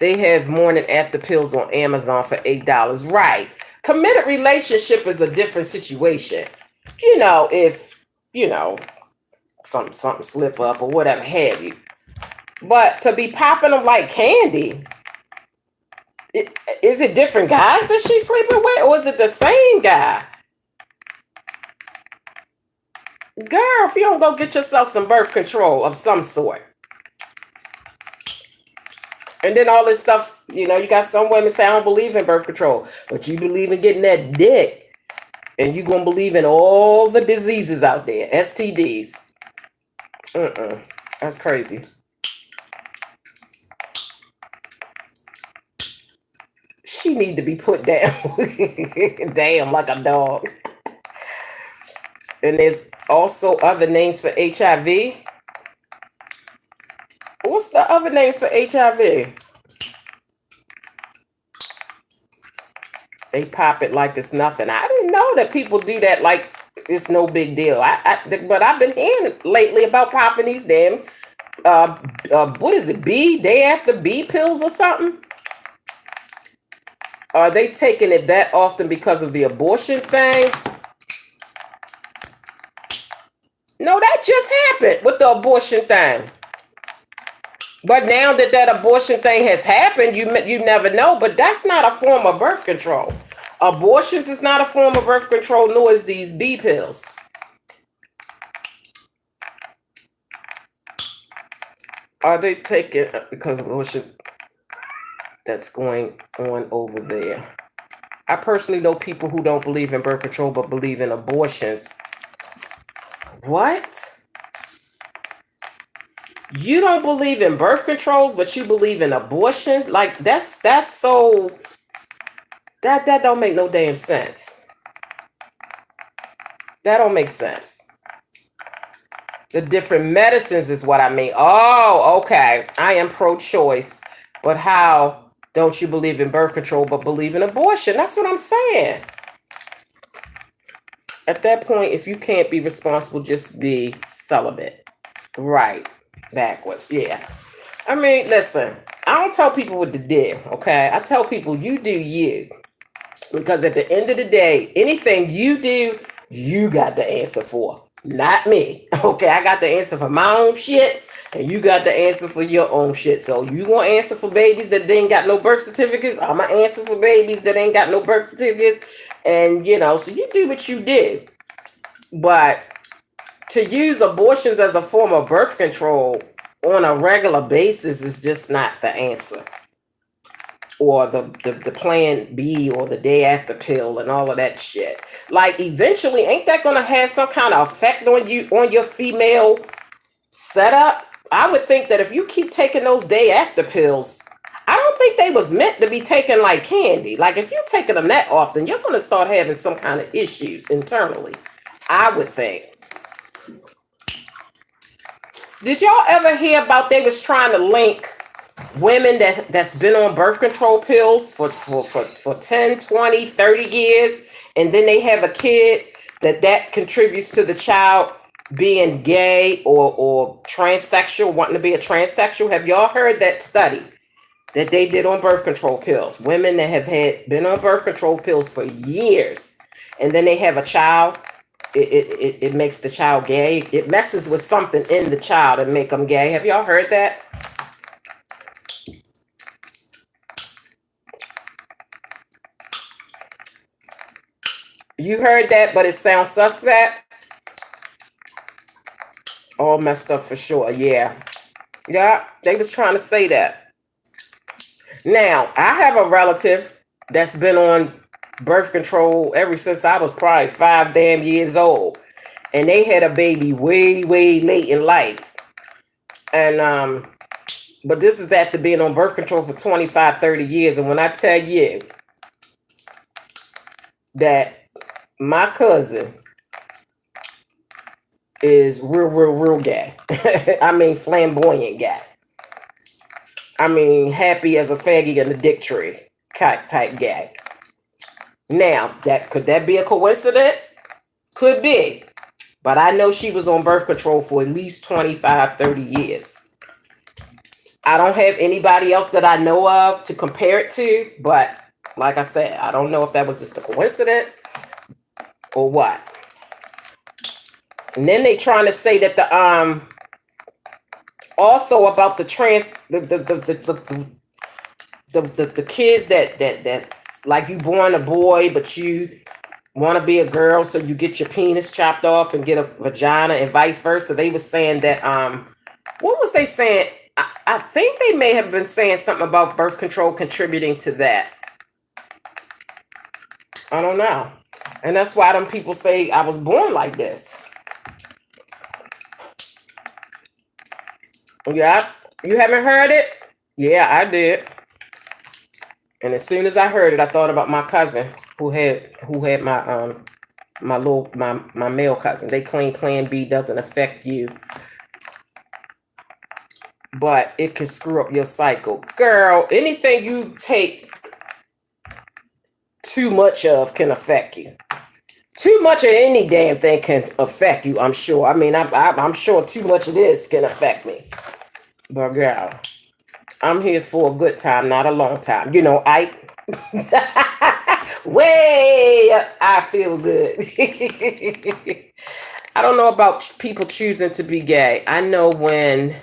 They have morning after pills on Amazon for $8. Right. Committed relationship is a different situation. You know, if, you know, something slip up or whatever have you. But to be popping them like candy, is it different guys that she's sleeping with? Or is it the same guy? Girl, if you don't go get yourself some birth control of some sort. And then all this stuff, you know, you got some women say, I don't believe in birth control, but you believe in getting that dick. And you're going to believe in all the diseases out there, STDs. That's crazy. She need to be put down. Damn, like a dog. And there's also other names for HIV. What's the other names for HIV? They pop it like it's nothing. I didn't know that people do that like it's no big deal. But I've been hearing lately about popping these damn, what is it, day after B pills or something? Are they taking it that often because of the abortion thing? No, that just happened with the abortion thing. But now that abortion thing has happened, you never know. But that's not a form of birth control. Abortions is not a form of birth control, nor is these B pills. Are they taking because of abortion that's going on over there? I personally know people who don't believe in birth control but believe in abortions. What? You don't believe in birth controls, but you believe in abortions? Like that's so that don't make no damn sense. That don't make sense. The different medicines is what I mean. Oh, okay. I am pro-choice, but how don't you believe in birth control but believe in abortion? That's what I'm saying. At that point, if you can't be responsible, just be celibate. Right. Backwards. Yeah. I mean, listen, I don't tell people what to do, okay? I tell people you do you. Because at the end of the day, anything you do, you got the answer for. Not me. Okay, I got the answer for my own shit, and you got the answer for your own shit. So you gonna answer for babies that ain't got no birth certificates? I'm gonna answer for babies that ain't got no birth certificates. And so you do what you do. But to use abortions as a form of birth control on a regular basis is just not the answer. Or the plan B or the day after pill and all of that shit. Like eventually, ain't that gonna have some kind of effect on you, on your female setup? I would think that if you keep taking those day after pills, I don't think they was meant to be taken like candy. Like if you're taking them that often, you're gonna start having some kind of issues internally. I would think. Did y'all ever hear about they was trying to link women that's been on birth control pills for 10, 20, 30 years, and then they have a kid that contributes to the child being gay or transsexual, wanting to be a transsexual? Have y'all heard that study that they did on birth control pills? Women that have been on birth control pills for years, and then they have a child. It makes the child gay. It messes with something in the child and make them gay. Have y'all heard that? You heard that, but it sounds suspect. All messed up for sure. Yeah, they was trying to say that. Now I have a relative that's been on birth control ever since I was probably 5 damn years old, and they had a baby way late in life. And but this is after being on birth control for 25, 30 years. And when I tell you that my cousin is real gay. I mean, flamboyant gay. I mean, happy as a faggy in the dick tree type gay. Now, could that be a coincidence? Could be. But I know she was on birth control for at least 25, 30 years. I don't have anybody else that I know of to compare it to, but like I said, I don't know if that was just a coincidence or what. And then they trying to say that the also about the the kids that like you born a boy but you want to be a girl, so you get your penis chopped off and get a vagina and vice versa. They were saying that what was they saying? I think they may have been saying something about birth control contributing to that. I don't know. And that's why them people say I was born like this. Yeah, you haven't heard it? Yeah, I did. And as soon as I heard it, I thought about my cousin who had my my male cousin. They claim Plan B doesn't affect you, but it can screw up your cycle. Girl, anything you take too much of can affect you. Too much of any damn thing can affect you, I'm sure. I mean, I'm sure too much of this can affect me. But girl, I'm here for a good time, not a long time. I I feel good. I don't know about people choosing to be gay. I know when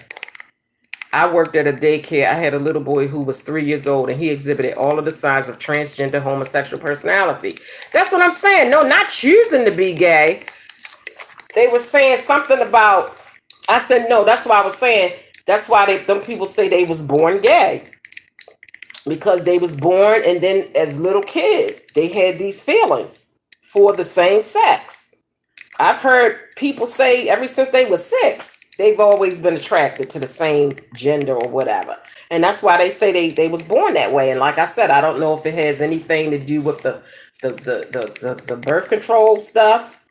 I worked at a daycare, I had a little boy who was 3 years old, and he exhibited all of the signs of transgender homosexual personality. That's what I'm saying. No, not choosing to be gay. They were saying something about, I said, no, that's why I was saying, that's why them people say they was born gay. Because they was born, and then as little kids, they had these feelings for the same sex. I've heard people say ever since they were 6, they've always been attracted to the same gender or whatever. And that's why they say they was born that way. And like I said, I don't know if it has anything to do with the birth control stuff,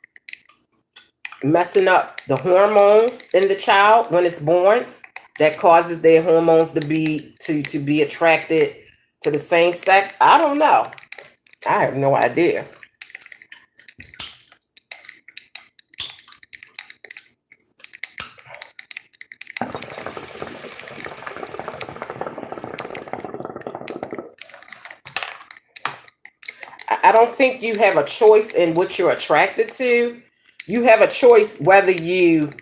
messing up the hormones in the child when it's born, that causes their hormones to be attracted to the same sex. I don't know. I have no idea. I don't think you have a choice in what you're attracted to. You have a choice whether you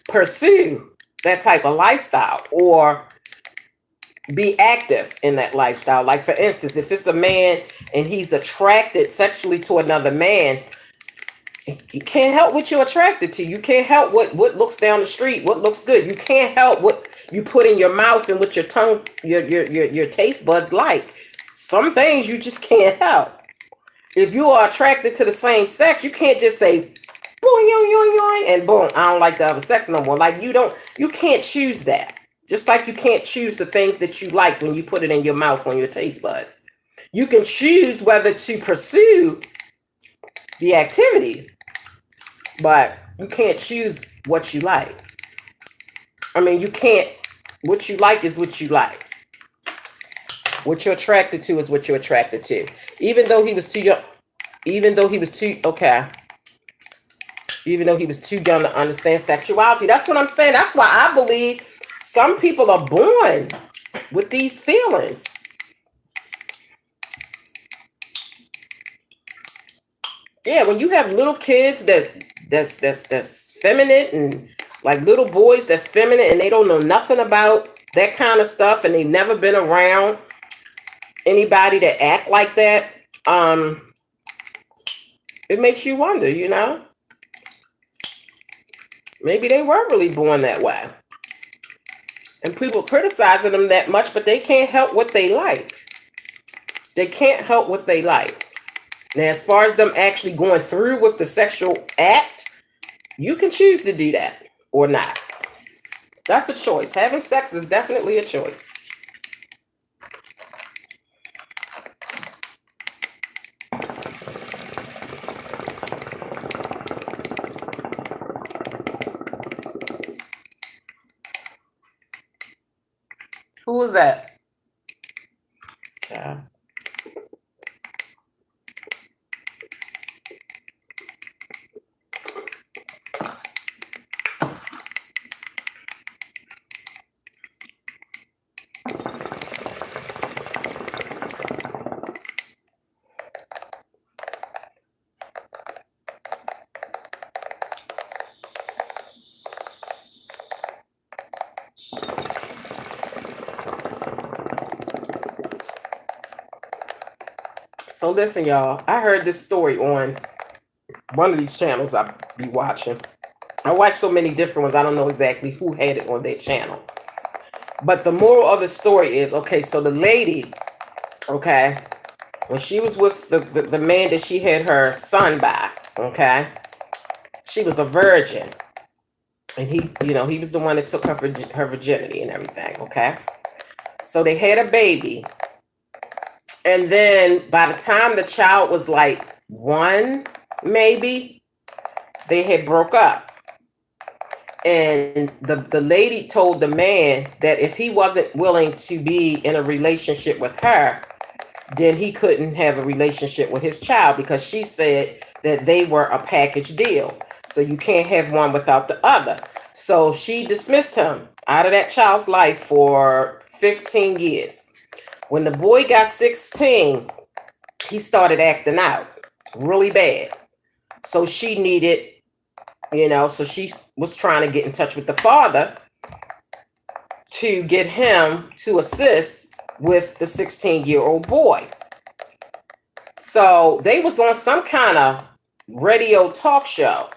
pursue that type of lifestyle or be active in that lifestyle. Like, for instance, if it's a man and he's attracted sexually to another man, you can't help what you're attracted to. You can't help what looks down the street, what looks good. You can't help what you put in your mouth and what your tongue, your taste buds like. Some things you just can't help. If you are attracted to the same sex, you can't just say, boing, yoing, yoing, yoing, and boom, I don't like the other sex no more. Like, you can't choose that. Just like you can't choose the things that you like when you put it in your mouth on your taste buds. You can choose whether to pursue the activity, but you can't choose what you like. I mean, you can't, what you like is what you like. What you're attracted to is what you're attracted to. Even though he was too young, even though he was too young to understand sexuality. That's what I'm saying. That's why I believe some people are born with these feelings. Yeah, when you have little kids that's feminine, and like little boys that's feminine, and they don't know nothing about that kind of stuff, and they've never been around anybody that act like that, it makes you wonder, maybe they were really born that way. And people criticizing them that much, but they can't help what they like. They can't help what they like. Now, as far as them actually going through with the sexual act, you can choose to do that or not. That's a choice. Having sex is definitely a choice. Who is that? Yeah. So listen, y'all, I heard this story on one of these channels I be watching. I watch so many different ones, I don't know exactly who had it on their channel. But the moral of the story is, okay, so the lady, okay, when she was with the man that she had her son by, okay, she was a virgin. And he was the one that took her virginity and everything, okay? So they had a baby. And then by the time the child was like 1, maybe, they had broke up. And the lady told the man that if he wasn't willing to be in a relationship with her, then he couldn't have a relationship with his child, because she said that they were a package deal. So you can't have one without the other. So she dismissed him out of that child's life for 15 years. When the boy got 16, he started acting out really bad. So she needed, so she was trying to get in touch with the father to get him to assist with the 16-year-old boy. So they was on some kind of radio talk show.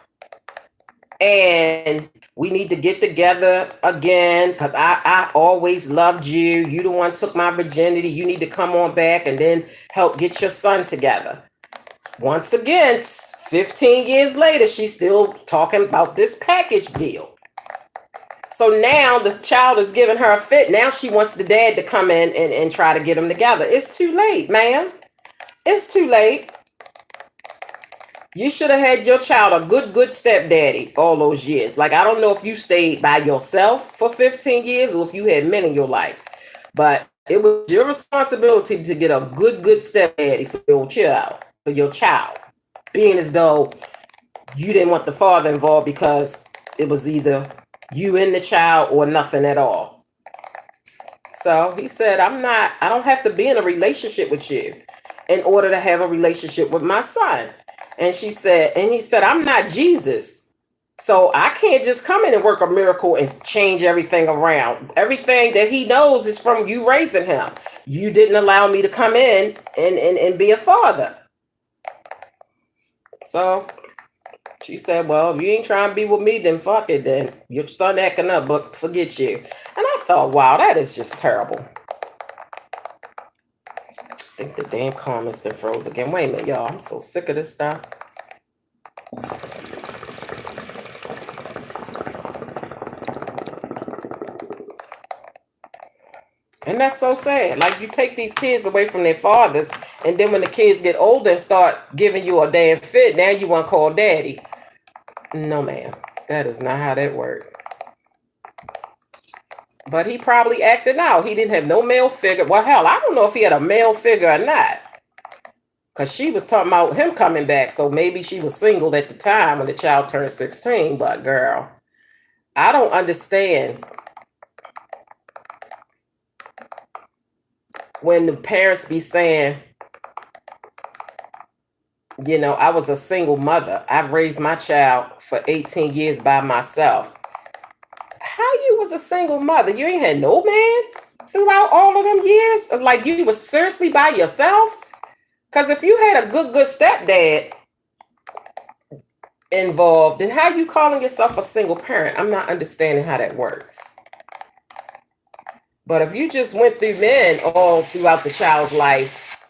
And we need to get together again, because I always loved you. You the one took my virginity. You need to come on back and then help get your son together. Once again, 15 years later, she's still talking about this package deal. So now the child is giving her a fit. Now she wants the dad to come in and try to get them together. It's too late, man. It's too late. You should have had your child a good stepdaddy all those years. Like, I don't know if you stayed by yourself for 15 years or if you had men in your life. But it was your responsibility to get a good stepdaddy for your child. Being as though you didn't want the father involved because it was either you and the child or nothing at all. So he said, I don't have to be in a relationship with you in order to have a relationship with my son. And he said, I'm not Jesus. So I can't just come in and work a miracle and change everything around. Everything that he knows is from you raising him. You didn't allow me to come in and be a father. So she said, well, if you ain't trying to be with me, then fuck it then. Your son acting up, but forget you. And I thought, wow, that is just terrible. I think the damn comments that froze again. Wait a minute, y'all. I'm so sick of this stuff. And that's so sad. Like, you take these kids away from their fathers, and then when the kids get older and start giving you a damn fit, now you want to call daddy. No, ma'am. That is not how that works. But he probably acted out. He didn't have no male figure. Well, hell, I don't know if he had a male figure or not. Because she was talking about him coming back. So maybe she was single at the time when the child turned 16. But, girl, I don't understand when the parents be saying, you know, I was a single mother. I've raised my child for 18 years by myself. How you was a single mother? You ain't had no man throughout all of them years? Like, you was seriously by yourself? Because if you had a good stepdad involved, then how you calling yourself a single parent? I'm not understanding how that works. But if you just went through men all throughout the child's life,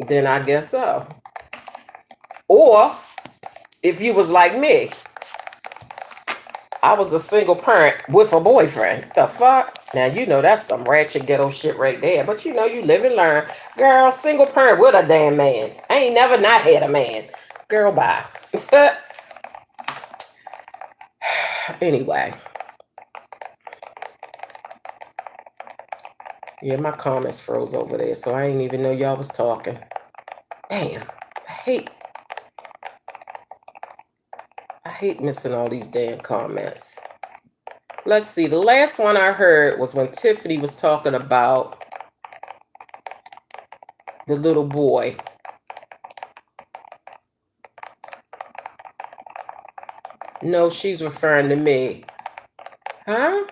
then I guess so. Or if you was like me, I was a single parent with a boyfriend. The fuck? Now, you know that's some ratchet ghetto shit right there. But you know, you live and learn. Girl, single parent with a damn man. I ain't never not had a man. Girl, bye. Anyway. Yeah, my comments froze over there, so I didn't even know y'all was talking. Damn. I hate missing all these damn comments. Let's see. The last one I heard was when Tiffany was talking about the little boy. No, she's referring to me. Huh?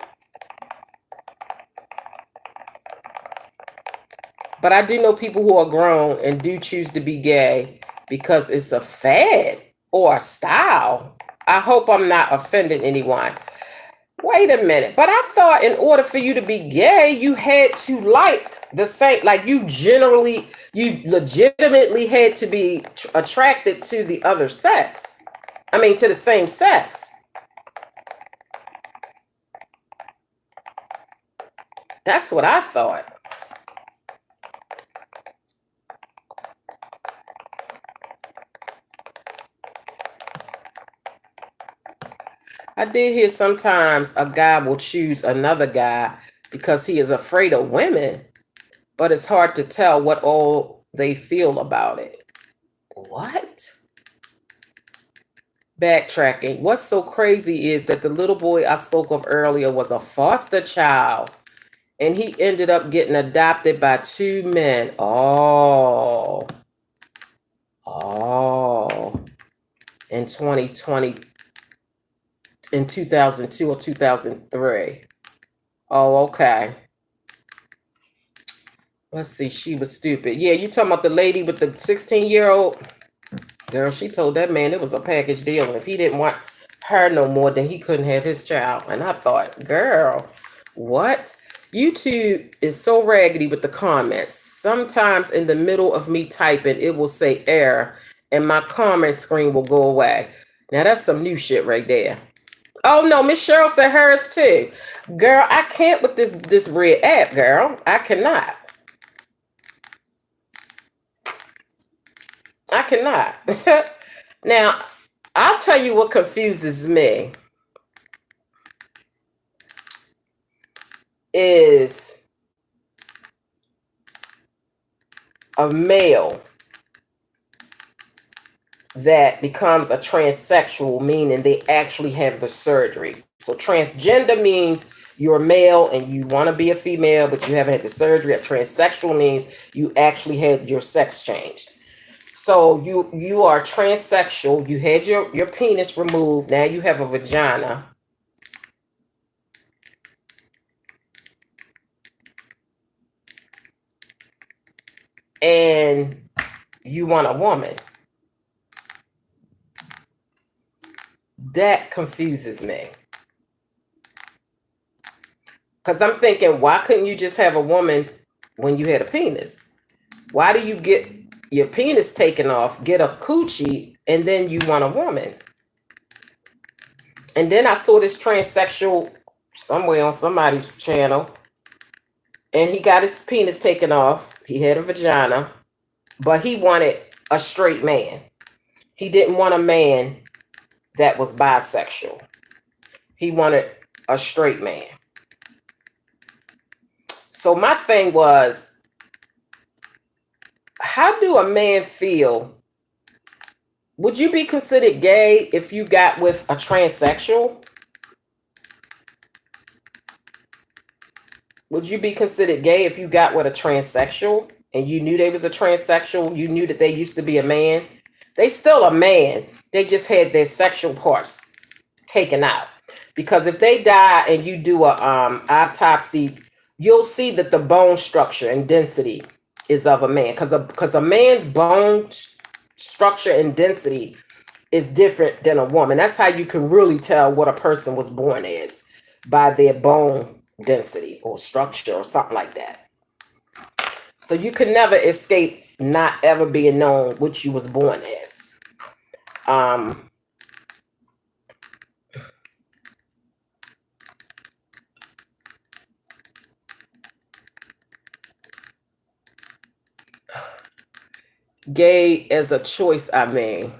But I do know people who are grown and do choose to be gay because it's a fad or a style. I hope I'm not offending anyone. Wait a minute. But I thought in order for you to be gay, you had to like the same, like you legitimately had to be attracted to the other sex. I mean, to the same sex. That's what I thought. I did hear sometimes a guy will choose another guy because he is afraid of women, but it's hard to tell what all they feel about it. What? Backtracking. What's so crazy is that the little boy I spoke of earlier was a foster child, and he ended up getting adopted by two men. Oh. In 2020. In 2002 or 2003. Oh, okay. Let's see. She was stupid. Yeah, you talking about the lady with the 16-year-old? Girl, she told that man it was a package deal. And if he didn't want her no more, then he couldn't have his child. And I thought, girl, what? YouTube is so raggedy with the comments. Sometimes in the middle of me typing, it will say error and my comment screen will go away. Now that's some new shit right there. Oh no, Miss Cheryl said hers too. Girl, I can't with this red app, girl. I cannot. I cannot. Now, I'll tell you what confuses me is a male that becomes a transsexual, meaning they actually have the surgery. So transgender means you're male and you want to be a female, but you haven't had the surgery. A transsexual means you actually had your sex changed. So you are transsexual. You had your penis removed. Now you have a vagina. And you want a woman. That confuses me. Because I'm thinking, why couldn't you just have a woman when you had a penis? Why do you get your penis taken off, get a coochie, and then you want a woman? And then I saw this transsexual somewhere on somebody's channel, and he got his penis taken off. He had a vagina, but he wanted a straight man. He didn't want a man that was bisexual. He wanted a straight man. So my thing was, how do a man feel? Would you be considered gay if you got with a transsexual? Would you be considered gay if you got with a transsexual and you knew they was a transsexual? You knew that they used to be a man? They still a man. They just had their sexual parts taken out. Because if they die and you do a autopsy, you'll see that the bone structure and density is of a man. Because a man's bone structure and density is different than a woman. That's how you can really tell what a person was born as, by their bone density or structure or something like that. So you can never escape not ever being known what you was born as. Gay as a choice, I mean.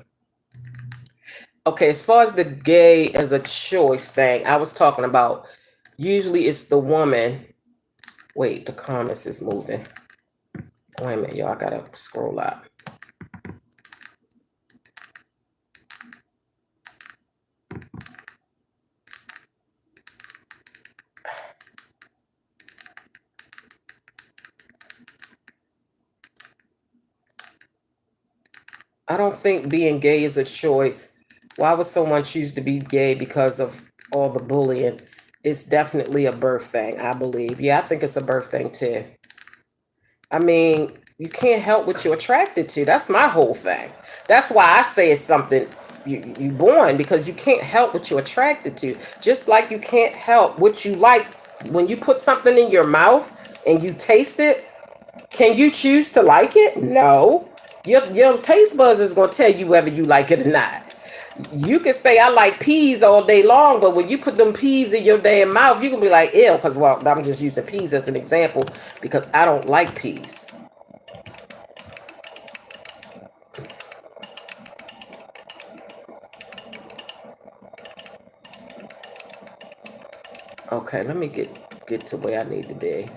Okay, as far as the gay as a choice thing, I was talking about, usually it's the woman. Wait, the comments is moving. Wait a minute, y'all, I gotta scroll up. I don't think being gay is a choice. Why would someone choose to be gay because of all the bullying? It's definitely a birth thing, I believe. Yeah, I think it's a birth thing too. I mean, you can't help what you're attracted to. That's my whole thing. That's why I say it's something you born, because you can't help what you're attracted to. Just like you can't help what you like. When you put something in your mouth and you taste it, can you choose to like it? No. Your taste buds is going to tell you whether you like it or not. You can say, I like peas all day long, but when you put them peas in your damn mouth, you can be like, ew, because, well, I'm just using peas as an example, because I don't like peas. Okay, let me get to where I need to be.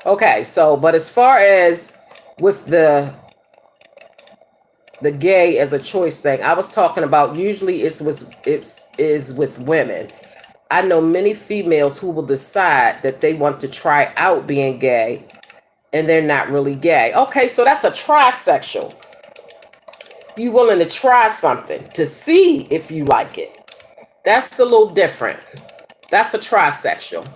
Okay, so, but as far as with the gay as a choice thing, I was talking about, usually it's with women. I know many females who will decide that they want to try out being gay and they're not really gay. Okay, so that's a trisexual. You willing to try something to see if you like it. That's a little different. That's a trisexual.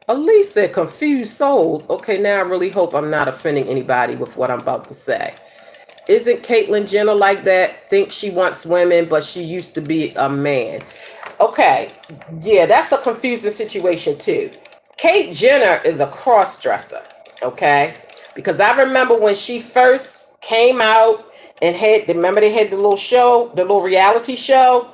Elise said, confused souls. Okay, now I really hope I'm not offending anybody with what I'm about to say. Isn't Caitlyn Jenner like that? Think she wants women, but she used to be a man. Okay, yeah, that's a confusing situation too. Kate Jenner is a cross-dresser, okay? Because I remember when she first came out and remember they had the little show, the little reality show?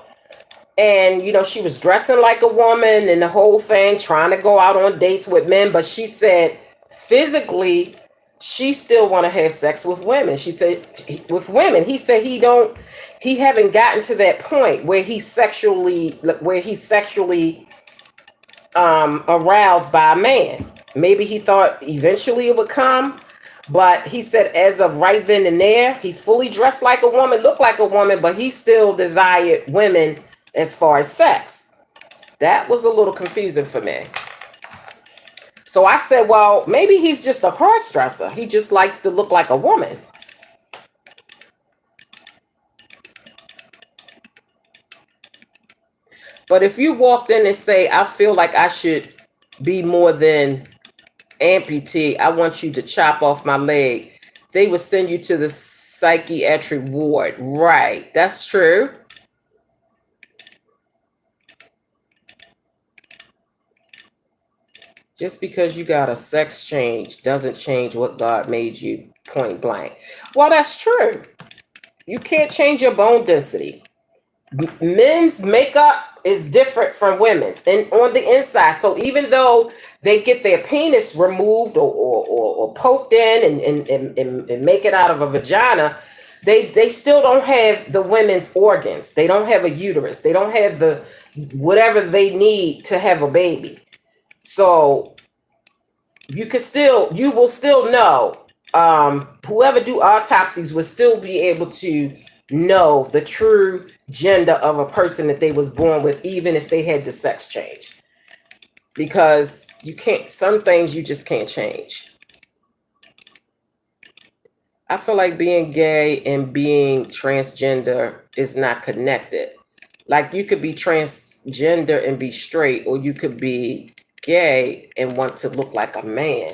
And, you know, she was dressing like a woman and the whole thing, trying to go out on dates with men. But she said physically, she still want to have sex with women. She said with women. He said he haven't gotten to that point where he's sexually aroused by a man. Maybe he thought eventually it would come. But he said as of right then and there, he's fully dressed like a woman, looked like a woman, but he still desired women as far as sex. That was a little confusing for me. So I said, well, maybe he's just a cross-dresser. He just likes to look like a woman. But if you walked in and say, I feel like I should be more than amputee, I want you to chop off my leg, they would send you to the psychiatric ward. Right, that's true. Just because you got a sex change doesn't change what God made you, point blank. Well, that's true. You can't change your bone density. Men's makeup is different from women's and on the inside. So even though they get their penis removed or poked in and make it out of a vagina, they still don't have the women's organs. They don't have a uterus. They don't have the whatever they need to have a baby. So you will still know. Whoever do autopsies will still be able to know the true gender of a person that they was born with, even if they had the sex change. Because you can't, some things you just can't change. I feel like being gay and being transgender is not connected. Like you could be transgender and be straight, or you could be gay and want to look like a man.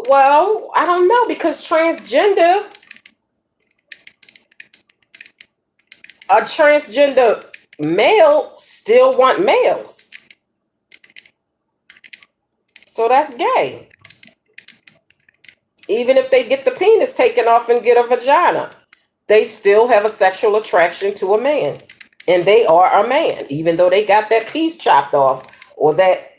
Well, I don't know, because a transgender male still want males. So that's gay. Even if they get the penis taken off and get a vagina, they still have a sexual attraction to a man. And they are a man, even though they got that piece chopped off or that,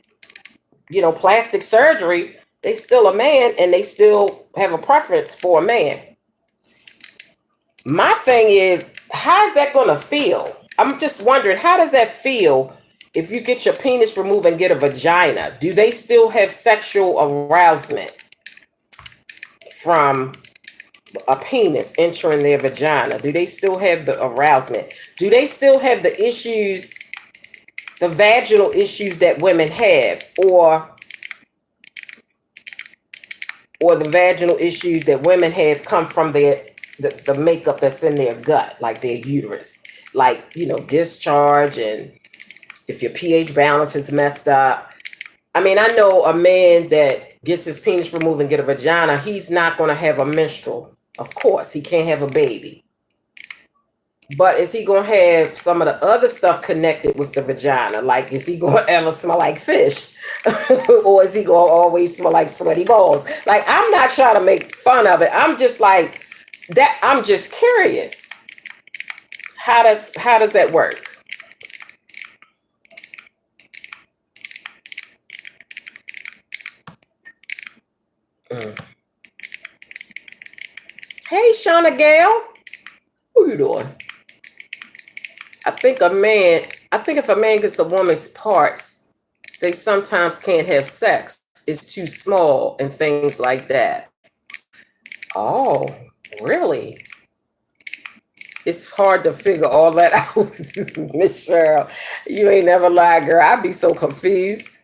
plastic surgery, they still a man and they still have a preference for a man. My thing is, how's that going to feel? I'm just wondering, how does that feel if you get your penis removed and get a vagina? Do they still have sexual arousement from a penis entering their vagina? Do they still have the arousement? Do they still have the issues, the vaginal issues that women have, or the vaginal issues that women have come from the makeup that's in their gut, like their uterus, like, discharge, and if your pH balance is messed up. I mean, I know a man that gets his penis removed and get a vagina, he's not going to have a menstrual. Of course, he can't have a baby. But is he going to have some of the other stuff connected with the vagina? Like, is he going to ever smell like fish? Or is he going to always smell like sweaty balls? Like, I'm not trying to make fun of it. I'm just like, that. I'm just curious. How does that work? Hey, Shauna Gale. What you doing? I think if a man gets a woman's parts, they sometimes can't have sex. It's too small and things like that. Oh, really? It's hard to figure all that out, Miss Cheryl. You ain't never lied, girl. I'd be so confused.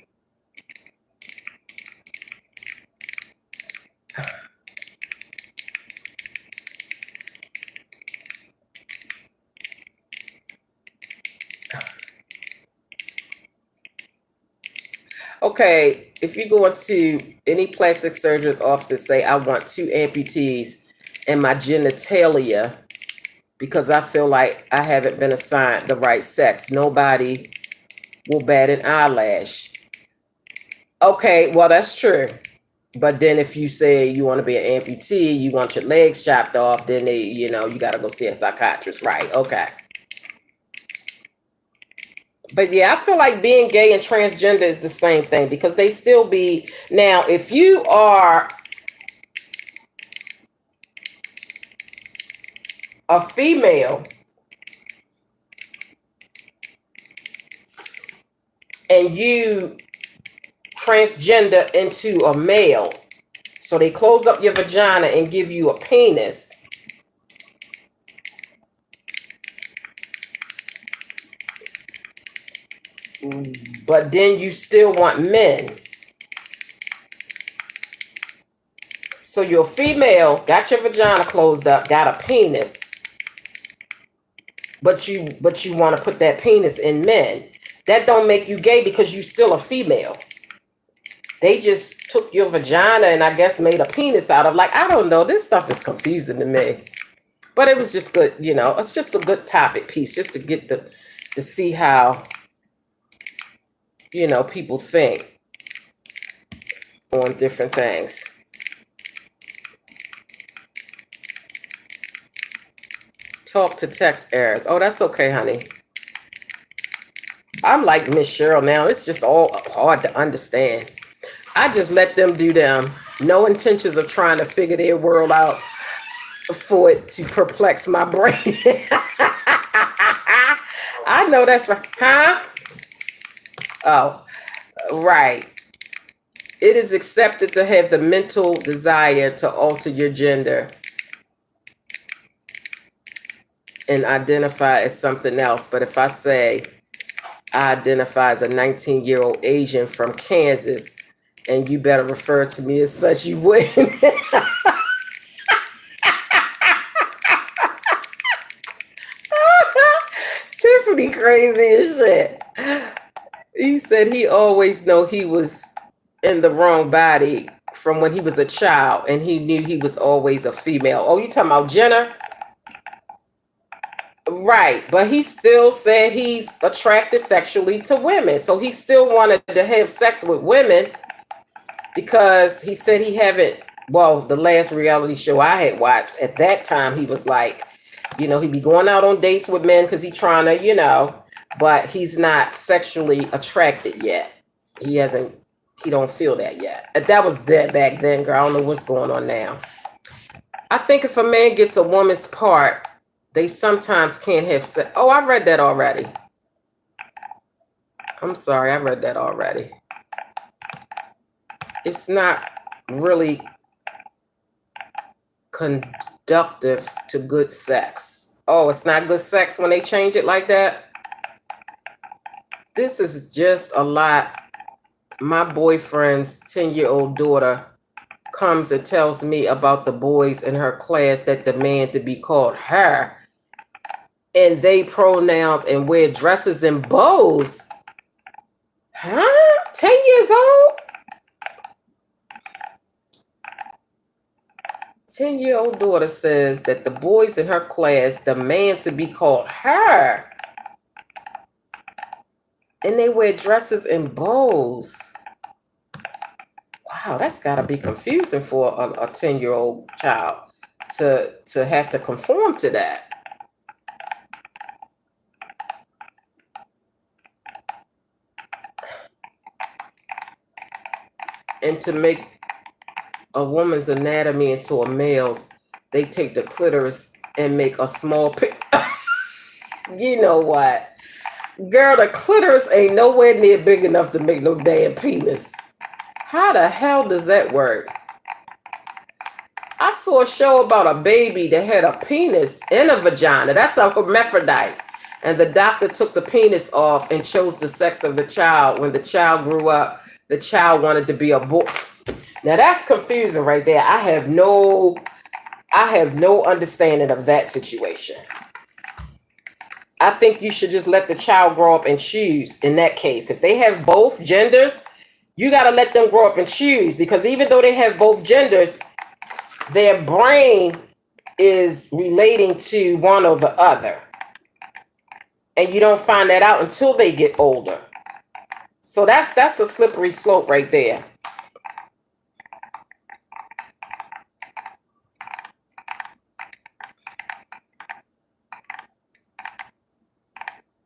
Okay, if you go into any plastic surgeon's office and say, I want 2 amputees in my genitalia because I feel like I haven't been assigned the right sex, nobody will bat an eyelash. Okay, well, that's true. But then if you say you want to be an amputee, you want your legs chopped off, then you got to go see a psychiatrist. Right, okay. But yeah, I feel like being gay and transgender is the same thing because they still be... Now, if you are a female and you transgender into a male, so they close up your vagina and give you a penis, but then you still want men. So you're a female, got your vagina closed up, got a penis, but you want to put that penis in men. That don't make you gay because you still a female. They just took your vagina and I guess made a penis out of, like, I don't know. This stuff is confusing to me. But it was just good, It's just a good topic piece just to get to see how, people think on different things. Talk to text errors. Oh, that's okay, honey. I'm like Miss Cheryl now. It's just all hard to understand. I just let them do them. No intentions of trying to figure their world out for it to perplex my brain. I know that's right. Huh? Oh, right. It is accepted to have the mental desire to alter your gender and identify as something else. But if I say I identify as a 19-year-old Asian from Kansas, and you better refer to me as such, you wouldn't. Tiffany crazy as shit. He said he always know he was in the wrong body from when he was a child, and he knew he was always a female. Oh, you talking about Jenner? Right, but he still said he's attracted sexually to women. So he still wanted to have sex with women because he said he haven't, well, the last reality show I had watched, at that time he was like, he'd be going out on dates with men because he's trying to, but he's not sexually attracted yet. He don't feel that yet. That was that back then, girl. I don't know what's going on now. I think if a man gets a woman's part, they sometimes can't have sex. Oh, I read that already. I'm sorry, I read that already. It's not really conductive to good sex. Oh, it's not good sex when they change it like that? This is just a lot. My boyfriend's 10-year-old daughter comes and tells me about the boys in her class that demand to be called her. And they pronouns and wear dresses and bows. Huh? 10 years old? 10-year-old daughter says that the boys in her class demand to be called her. And they wear dresses and bows. Wow, that's got to be confusing for a 10-year-old child to have to conform to that. And to make a woman's anatomy into a male's, they take the clitoris and make a small You know what? Girl, the clitoris ain't nowhere near big enough to make no damn penis. How the hell does that work? I saw a show about a baby that had a penis in a vagina. That's a hermaphrodite. And the doctor took the penis off and chose the sex of the child. When the child grew up, the child wanted to be a boy. Now that's confusing right there. I have no understanding of that situation. I think you should just let the child grow up and choose in that case. If they have both genders, you got to let them grow up and choose, because even though they have both genders, their brain is relating to one or the other. And you don't find that out until they get older. So that's a slippery slope right there.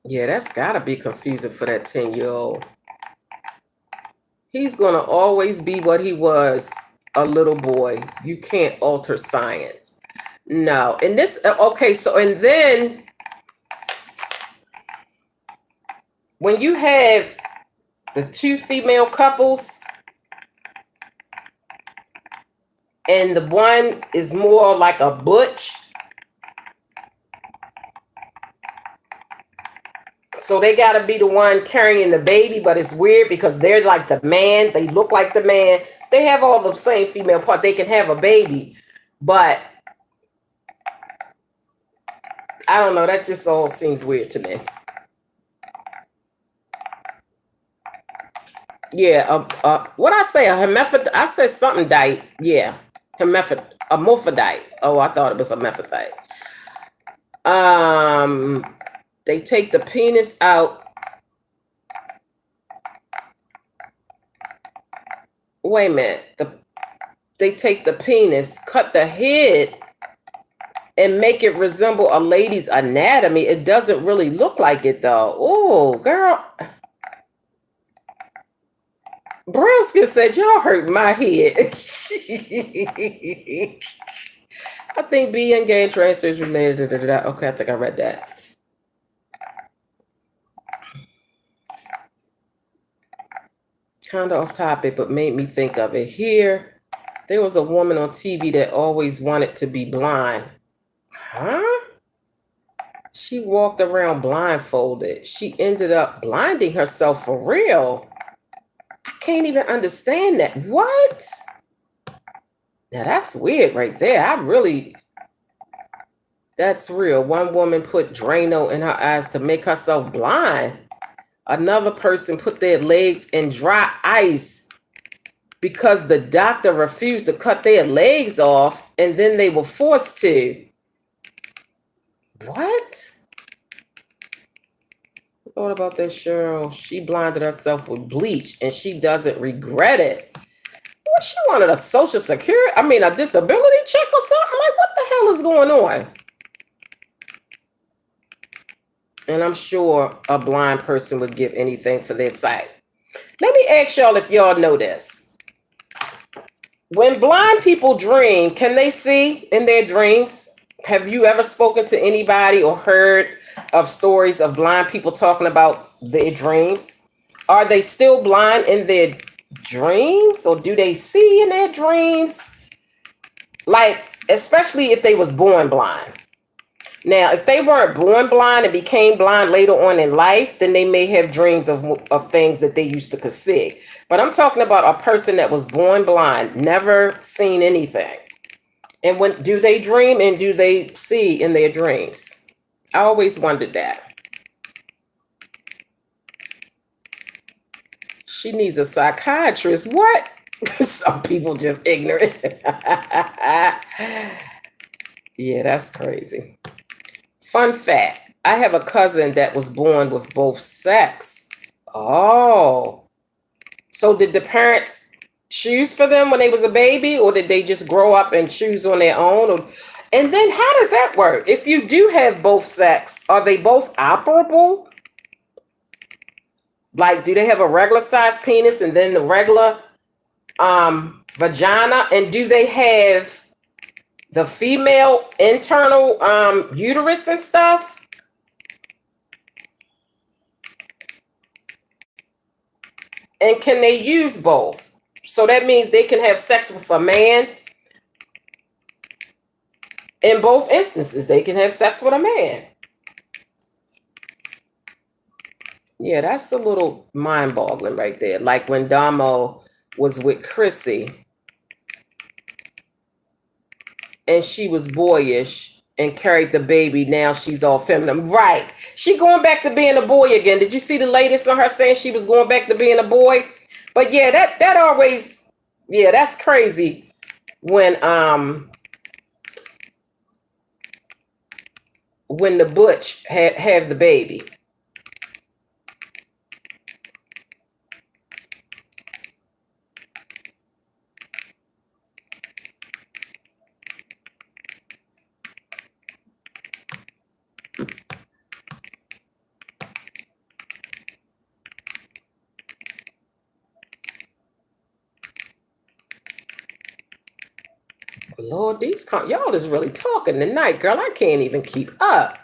Yeah, that's gotta be confusing for that 10-year-old. He's gonna always be what he was, a little boy. You can't alter science. No. And this, okay, so, and then when you have the two female couples and the one is more like a butch, so they got to be the one carrying the baby, but it's weird because they're like the man. They look like the man. They have all the same female part. They can have a baby, but I don't know. That just all seems weird to me. Yeah. What I say? A hermaphrodite? I said something dite. Yeah. Hermaphrodite. Oh, I thought it was a hermaphrodite. They take the penis out. Wait a minute. They take the penis, cut the head, and make it resemble a lady's anatomy. It doesn't really look like it though. Oh, girl. Brownskin said, y'all hurt my head. I think being gay and trans is related. Okay, I think I read that. Kind of off topic, but made me think of it. Here, there was a woman on TV that always wanted to be blind. Huh? She walked around blindfolded. She ended up blinding herself for real. I can't even understand that. What? Now that's weird right there. That's real. One woman put Drano in her eyes to make herself blind. Another person put their legs in dry ice because the doctor refused to cut their legs off, and then they were forced to. What? I thought about that Cheryl. She blinded herself with bleach, and she doesn't regret it. What, she wanted a social security? A disability check or something? Like, what the hell is going on? And I'm sure a blind person would give anything for their sight. Let me ask y'all if y'all know this. When blind people dream, can they see in their dreams? Have you ever spoken to anybody or heard of stories of blind people talking about their dreams? Are they still blind in their dreams, or do they see in their dreams? Like, especially if they was born blind. Now, if they weren't born blind and became blind later on in life, then they may have dreams of things that they used to see. But I'm talking about a person that was born blind, never seen anything. And when do they dream and do they see in their dreams? I always wondered that. She needs a psychiatrist. What? Some people just ignorant. Yeah, that's crazy. Fun fact, I have a cousin that was born with both sex. Oh. So did the parents choose for them when they was a baby, or did they just grow up and choose on their own? And then how does that work? If you do have both sex, are they both operable? Like, do they have a regular size penis and then the regular vagina? And do they have the female internal uterus and stuff? And can they use both? So that means they can have sex with a man In both instances, they can have sex with a man. Yeah, that's a little mind-boggling right there. Like when Damo was with Chrissy and she was boyish and carried the baby. Now she's all feminine. Right. She going back to being a boy again. Did you see the latest on her saying she was going back to being a boy? But yeah, that always, yeah, that's crazy when the butch have the baby. Lord, y'all is really talking tonight, girl. I can't even keep up.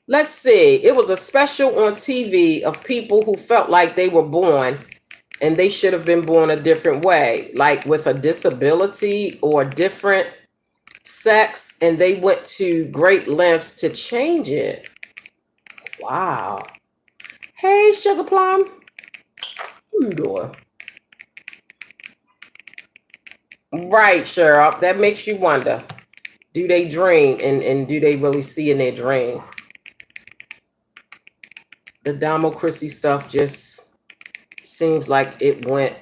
Let's see. It was a special on TV of people who felt like they were born and they should have been born a different way, like with a disability or different sex, and they went to great lengths to change it. Wow. Hey, Sugar Plum. What you doing? Right, Cheryl. That makes you wonder. Do they dream and do they really see in their dreams? The Damo Chrissy stuff just seems like it went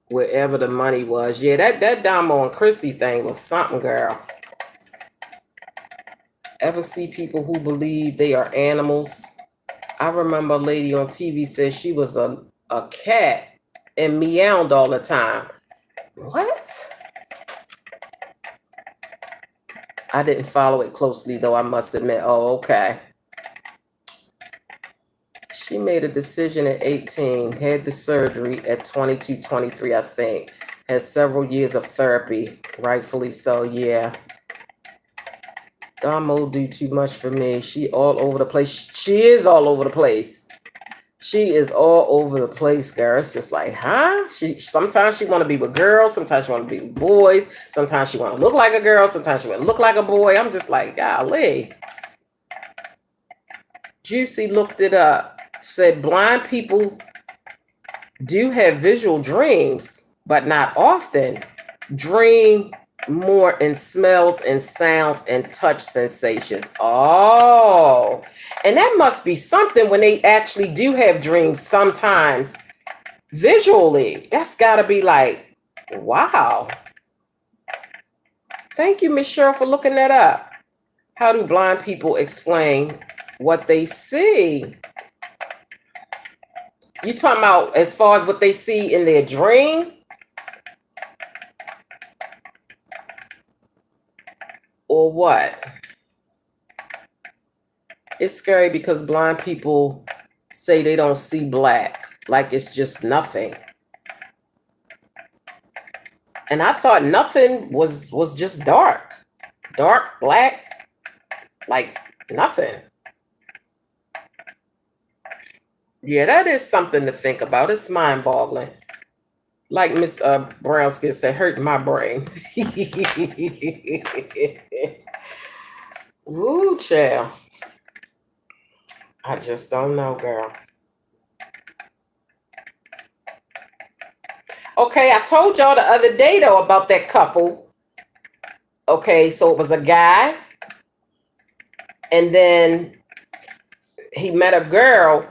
wherever the money was. Yeah, that Damo and Chrissy thing was something, girl. Ever see people who believe they are animals? I remember a lady on TV said she was a cat and meowed all the time. What? I didn't follow it closely, though, I must admit. Oh, okay. She made a decision at 18, had the surgery at 22, 23, I think. Had several years of therapy, rightfully so, yeah. Damo do too much for me. She all over the place. She is all over the place. She is all over the place, girl. It's just like, huh? Sometimes she want to be with girls. Sometimes she want to be with boys. Sometimes she want to look like a girl. Sometimes she want to look like a boy. I'm just like, golly. Juicy looked it up. Said blind people do have visual dreams, but not often. Dream more in smells and sounds and touch sensations. Oh, and that must be something when they actually do have dreams sometimes visually. That's got to be like, wow. Thank you, Miss Cheryl, for looking that up. How do blind people explain what they see? You talking about as far as what they see in their dream? Or what? It's scary because blind people say they don't see black, like it's just nothing. And I thought nothing was just dark. Dark, black, like nothing. Yeah, that is something to think about. It's mind-boggling. Like Miss Brownskin said, hurt my brain. Ooh, child. I just don't know, girl. Okay, I told y'all the other day, though, about that couple. Okay, so it was a guy. And then he met a girl,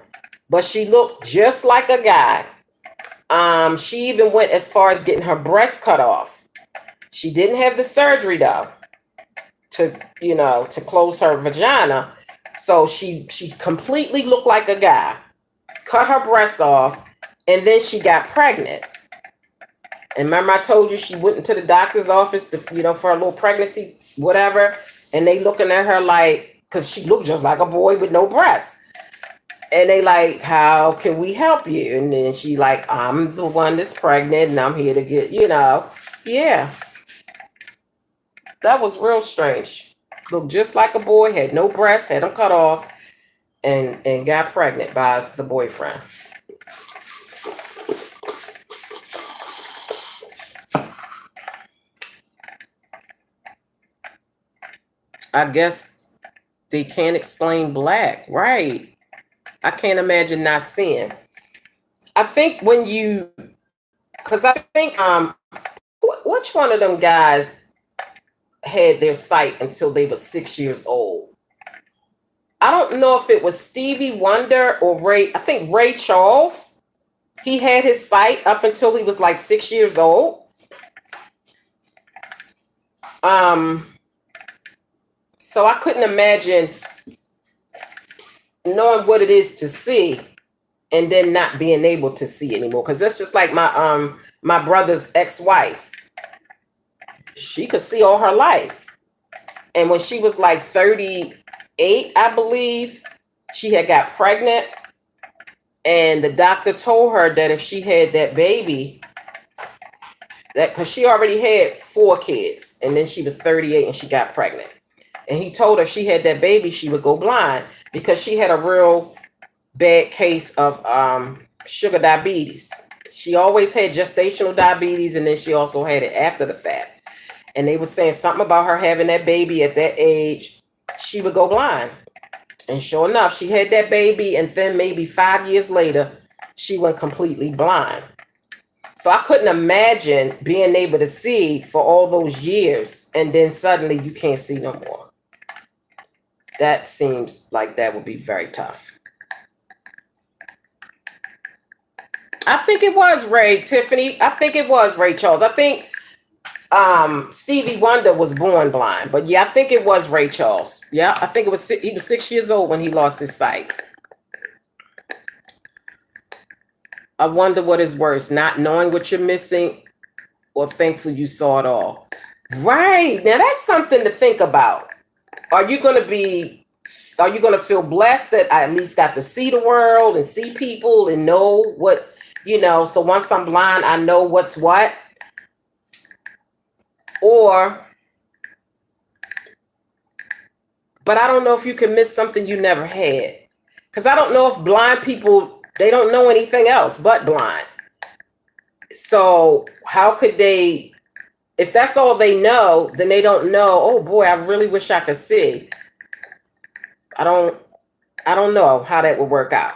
but she looked just like a guy. She even went as far as getting her breast cut off. She didn't have the surgery, though, to close her vagina. So she completely looked like a guy, cut her breasts off, and then she got pregnant. And remember I told you she went into the doctor's office to, for a little pregnancy, whatever. And they looking at her like, because she looked just like a boy with no breasts. And they like, how can we help you? And then she like, I'm the one that's pregnant and I'm here to get, Yeah. That was real strange. Looked just like a boy, had no breasts, had them cut off, and got pregnant by the boyfriend. I guess they can't explain black, right? I can't imagine not seeing. I think when you, because I think which one of them guys had their sight until they were 6 years old? I don't know if it was Stevie Wonder or Ray. I think Ray Charles. He had his sight up until he was like 6 years old. So I couldn't imagine knowing what it is to see and then not being able to see anymore. Because that's just like my brother's ex-wife. She could see all her life. And when she was like 38, I believe, she had got pregnant. And the doctor told her that if she had that baby, that because she already had 4 kids, and then she was 38 and she got pregnant. And he told her she had that baby, she would go blind because she had a real bad case of sugar diabetes. She always had gestational diabetes, and then she also had it after the fact. And they were saying something about her having that baby at that age, she would go blind. And sure enough, she had that baby, and then maybe 5 years later, she went completely blind. So I couldn't imagine being able to see for all those years, and then suddenly you can't see no more. That seems like that would be very tough. I think it was Ray, Tiffany. I think it was Ray Charles. I think Stevie Wonder was born blind, but yeah, I think it was Ray Charles. Yeah, I think it was. He was 6 years old when he lost his sight. I wonder what is worse, not knowing what you're missing, or thankful you saw it all. Right now, that's something to think about. Are you going to feel blessed that I at least got to see the world and see people and know what, so once I'm blind, I know what's what? But I don't know if you can miss something you never had. Because I don't know if blind people, they don't know anything else but blind. So how could they, if that's all they know, then they don't know, oh boy, I really wish I could see. I don't know how that would work out.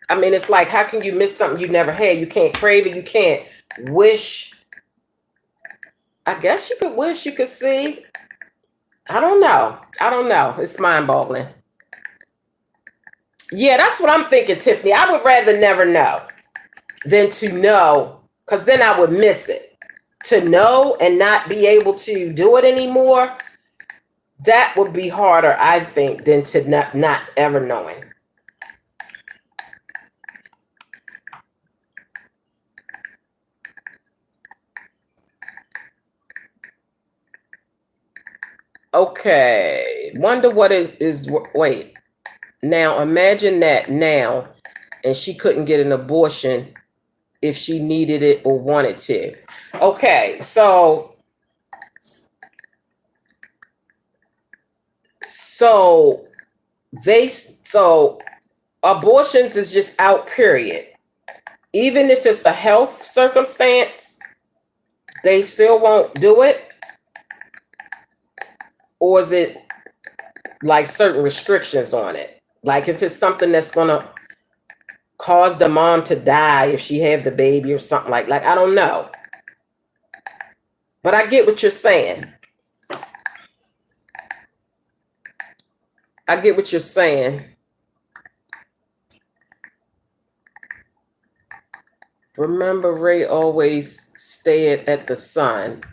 I mean, it's like, how can you miss something you never had? You can't crave it. You can't wish. I guess you could wish you could see. I don't know. It's mind-boggling. Yeah, that's what I'm thinking, Tiffany. I would rather never know than to know, because then I would miss it. To know and not be able to do it anymore, that would be harder, I think, than to not ever knowing. Okay. Wonder what is wait. Now imagine that now, and she couldn't get an abortion if she needed it or wanted to. Okay, so abortions is just out, period. Even if it's a health circumstance, they still won't do it? Or is it like certain restrictions on it? Like if it's something that's gonna cause the mom to die if she have the baby or something like I don't know. But I get what you're saying. Remember, Ray always stared at the sun.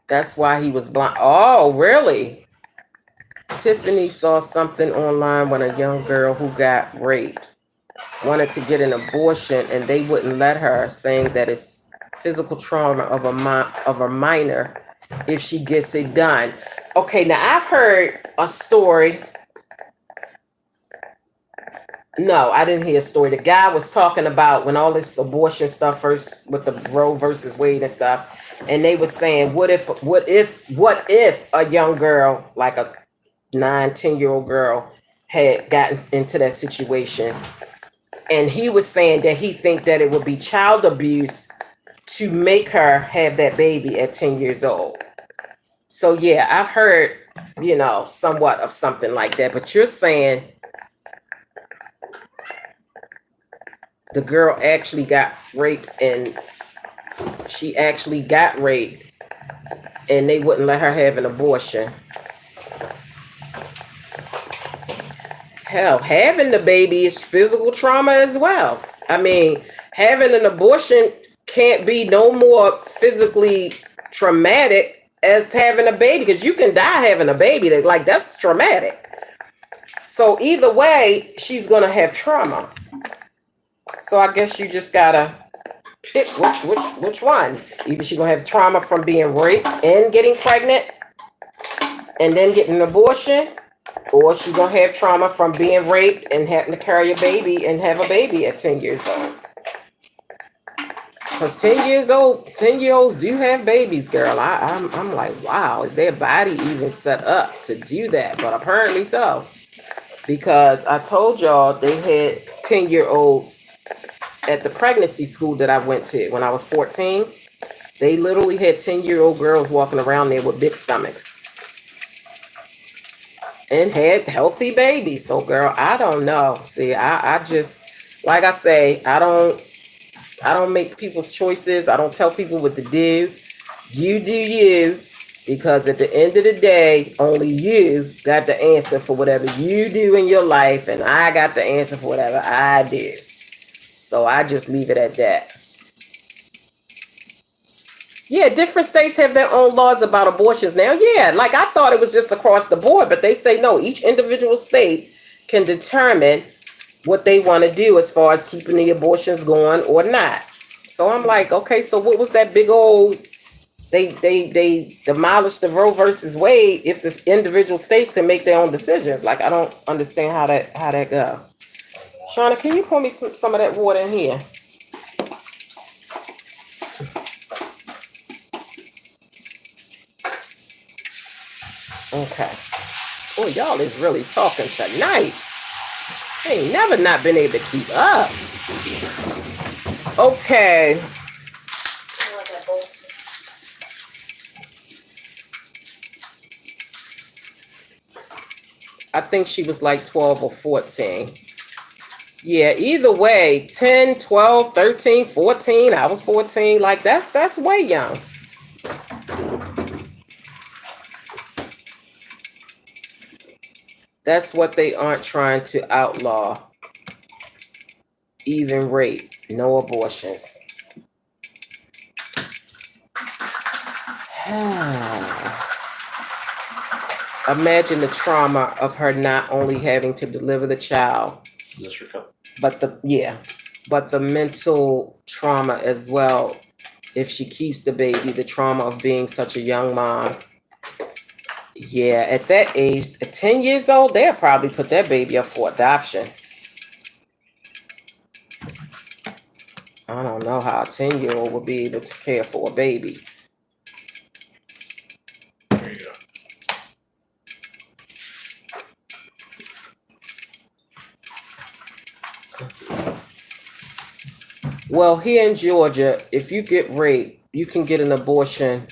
That's why he was blind. Oh, really? Tiffany saw something online when a young girl who got raped wanted to get an abortion and they wouldn't let her, saying that it's physical trauma of a minor if she gets it done. Okay, now I've heard a story. No, I didn't hear a story. The guy was talking about when all this abortion stuff first with the Roe versus Wade and stuff. And they were saying, what if a young girl, like a 9-10-year-old girl, had gotten into that situation? And he was saying that he think that it would be child abuse to make her have that baby at 10 years old. So yeah, I've heard, somewhat of something like that. But you're saying the girl actually got raped and she actually got raped and they wouldn't let her have an abortion. Hell, having the baby is physical trauma as well. I mean, having an abortion can't be no more physically traumatic as having a baby, because you can die having a baby. Like, that's traumatic. So either way, she's gonna have trauma. So I guess you just gotta pick which one. Either she's gonna have trauma from being raped and getting pregnant and then getting an abortion, or she's gonna have trauma from being raped and having to carry a baby and have a baby at 10 years old. Because 10-year-olds do have babies, girl. I'm like, wow, is their body even set up to do that? But apparently so. Because I told y'all they had 10-year-olds at the pregnancy school that I went to when I was 14. They literally had 10-year-old girls walking around there with big stomachs and had healthy babies. So girl, I don't know. See, I just, like I say, I don't make people's choices. I don't tell people what to do. You do you, because at the end of the day, only you got the answer for whatever you do in your life, and I got the answer for whatever I do. So I just leave it at that. Yeah, different states have their own laws about abortions now. Yeah, like I thought it was just across the board, but they say no, each individual state can determine what they want to do as far as keeping the abortions going or not. So I'm like, okay, so what was that big old, they demolished the Roe versus Wade if the individual states can make their own decisions. Like, I don't understand how that go. Shauna, can you pour me some of that water in here? Okay. Oh, y'all is really talking tonight. I ain't never not been able to keep up. Okay. I think she was like 12 or 14. Yeah, either way, 10, 12, 13, 14. I was 14. Like, that's way young. That's what they aren't trying to outlaw. Even rape, no abortions. Imagine the trauma of her not only having to deliver the child, but the mental trauma as well. If she keeps the baby, the trauma of being such a young mom. Yeah, at that age, at 10 years old, they'll probably put that baby up for adoption. I don't know how a 10-year-old would be able to care for a baby. There you go. Well, here in Georgia, if you get raped, you can get an abortion.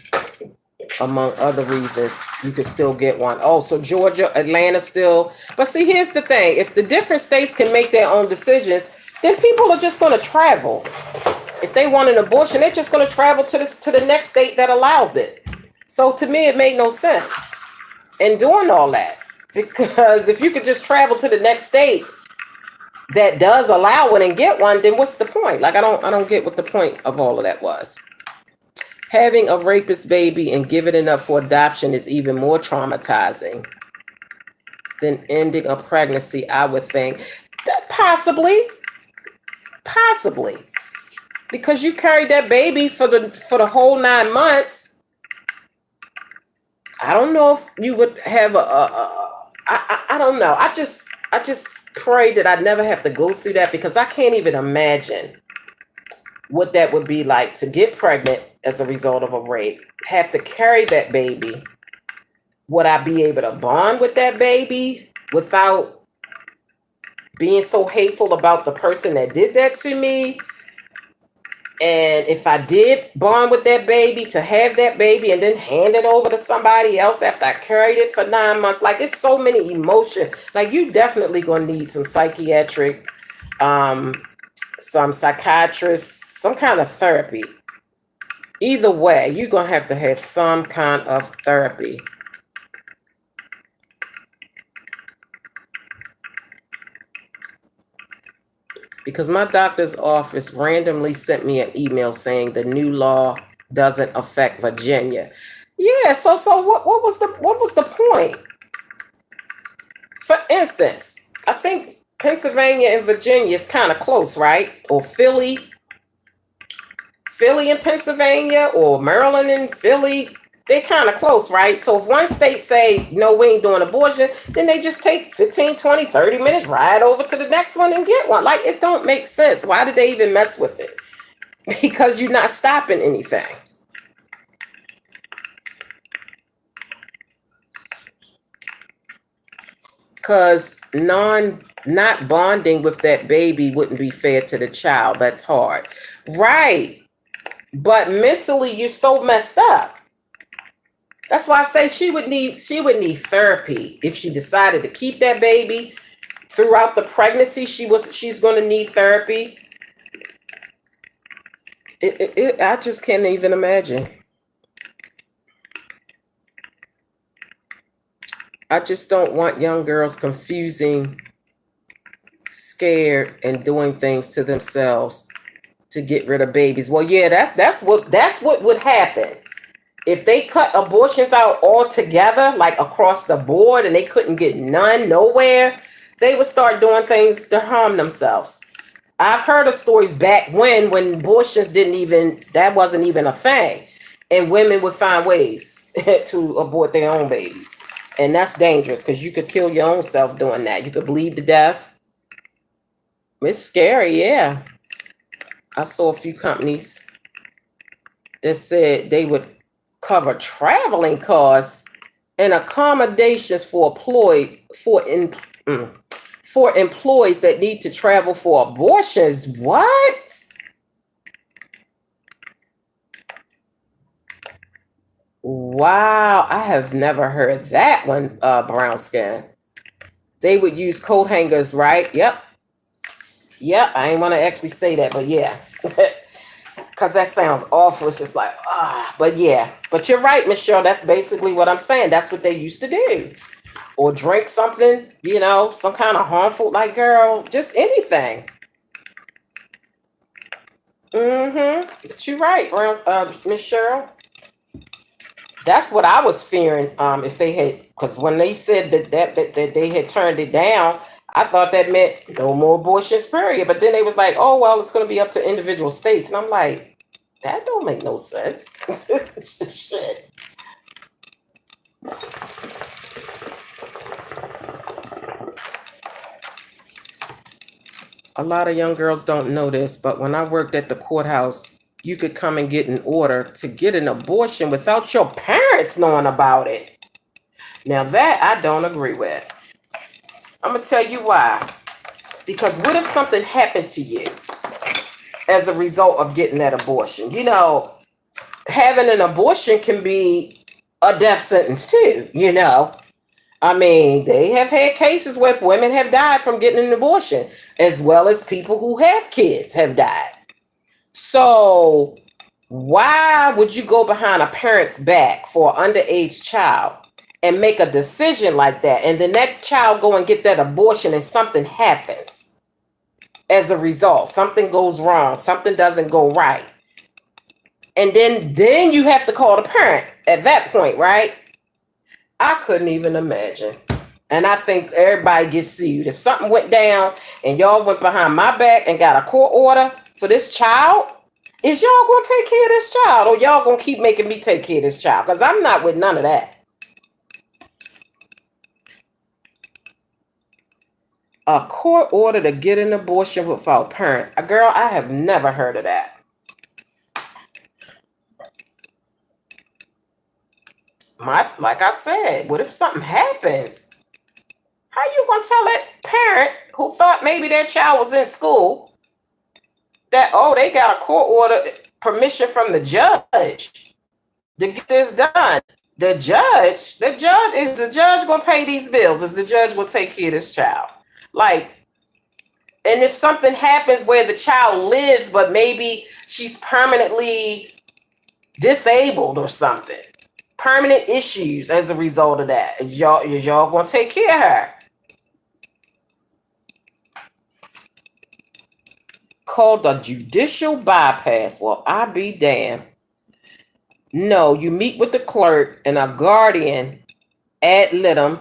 Among other reasons, you can still get one. Oh, so Georgia, Atlanta still. But see, here's the thing. If the different states can make their own decisions, then people are just going to travel. If they want an abortion, they're just going to travel to the next state that allows it. So to me, it made no sense in doing all that. Because if you could just travel to the next state that does allow it and get one, then what's the point? Like, I don't get what the point of all of that was. Having a rapist baby and giving it up for adoption is even more traumatizing than ending a pregnancy, I would think. That possibly. Because you carried that baby for the whole 9 months. I don't know if you would have I don't know. I just pray that I never have to go through that, because I can't even imagine what that would be like to get pregnant as a result of a rape, have to carry that baby. Would I be able to bond with that baby without being so hateful about the person that did that to me? And if I did bond with that baby, to have that baby and then hand it over to somebody else after I carried it for 9 months, like it's so many emotions. Like you definitely gonna need some psychiatric, some psychiatrist, some kind of therapy. Either way, you're gonna have to have some kind of therapy. Because my doctor's office randomly sent me an email saying the new law doesn't affect Virginia. Yeah, so what was the point? For instance, I think Pennsylvania and Virginia is kind of close, right? Or Philly and Pennsylvania, or Maryland and Philly, they kind of close, right? So if one state say, no, we ain't doing abortion, then they just take 15, 20, 30 minutes, ride over to the next one and get one. Like, it don't make sense. Why did they even mess with it? Because you're not stopping anything. Because not bonding with that baby wouldn't be fair to the child. That's hard. Right. But mentally, you're so messed up. That's why I say she would need therapy if she decided to keep that baby throughout the pregnancy. She's going to need therapy. I just can't even imagine. I just don't want young girls confusing, scared, and doing things to themselves to get rid of babies. Well, yeah, that's what would happen. If they cut abortions out altogether, like across the board, and they couldn't get none nowhere, they would start doing things to harm themselves. I've heard of stories back when abortions that wasn't even a thing. And women would find ways to abort their own babies. And that's dangerous because you could kill your own self doing that. You could bleed to death. It's scary, yeah. I saw a few companies that said they would cover traveling costs and accommodations for employees that need to travel for abortions. What? Wow, I have never heard that one, brown skin. They would use coat hangers, right? Yep, I ain't want to actually say that, but yeah. Because that sounds awful. It's just like, but yeah. But you're right, Michelle. That's basically what I'm saying. That's what they used to do. Or drink something, some kind of harmful, like, girl, just anything. But you're right, Miss Cheryl. That's what I was fearing. If they had, because when they said that they had turned it down, I thought that meant no more abortions, period. But then they was like, oh, well, it's going to be up to individual states. And I'm like, that don't make no sense. Shit. A lot of young girls don't know this, but when I worked at the courthouse, you could come and get an order to get an abortion without your parents knowing about it. Now that I don't agree with. I'm going to tell you why. Because what if something happened to you as a result of getting that abortion? Having an abortion can be a death sentence too, I mean, they have had cases where women have died from getting an abortion, as well as people who have kids have died. So why would you go behind a parent's back for an underage child and make a decision like that, and then that child go and get that abortion and something happens as a result? Something goes wrong. Something doesn't go right. And then you have to call the parent at that point, right? I couldn't even imagine. And I think everybody gets sued. If something went down and y'all went behind my back and got a court order for this child, is y'all going to take care of this child, or y'all going to keep making me take care of this child? Because I'm not with none of that. A court order to get an abortion without parents. Girl, I have never heard of that. Like I said, what if something happens? How you gonna tell that parent who thought maybe their child was in school that, oh, they got a court order permission from the judge to get this done. Is the judge gonna pay these bills? Is the judge gonna take care of this child? Like, and if something happens where the child lives, but maybe she's permanently disabled or something, permanent issues as a result of that, is y'all gonna take care of her? Called a judicial bypass. Well, I be damned. No, you meet with the clerk and a guardian ad litem,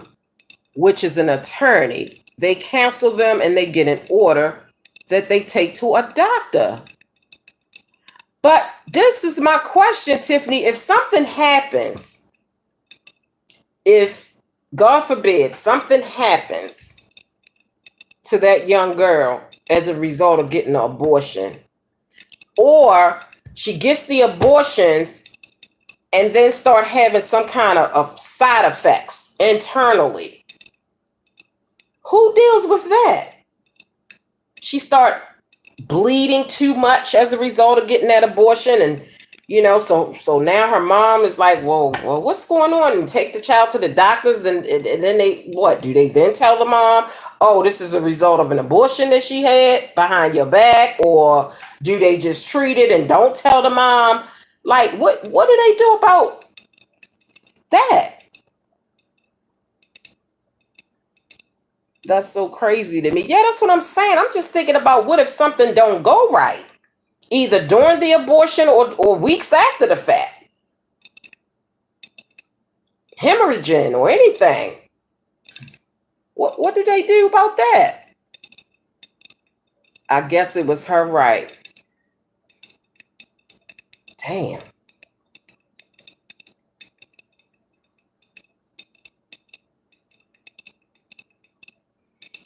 which is an attorney. They counsel them and they get an order that they take to a doctor. But this is my question, Tiffany. If something happens, if, God forbid, something happens to that young girl as a result of getting an abortion, or she gets the abortions and then start having some kind of side effects internally, who deals with that? She start bleeding too much as a result of getting that abortion, and so now her mom is like, well, what's going on? And take the child to the doctors, and then they, what do they then tell the mom? Oh, this is a result of an abortion that she had behind your back, or do they just treat it and don't tell the mom? Like, what do they do about that? That's so crazy to me. Yeah, that's what I'm saying. I'm just thinking about, what if something don't go right, either during the abortion or weeks after the fact, hemorrhaging or anything. What do they do about that? I guess it was her right. Damn.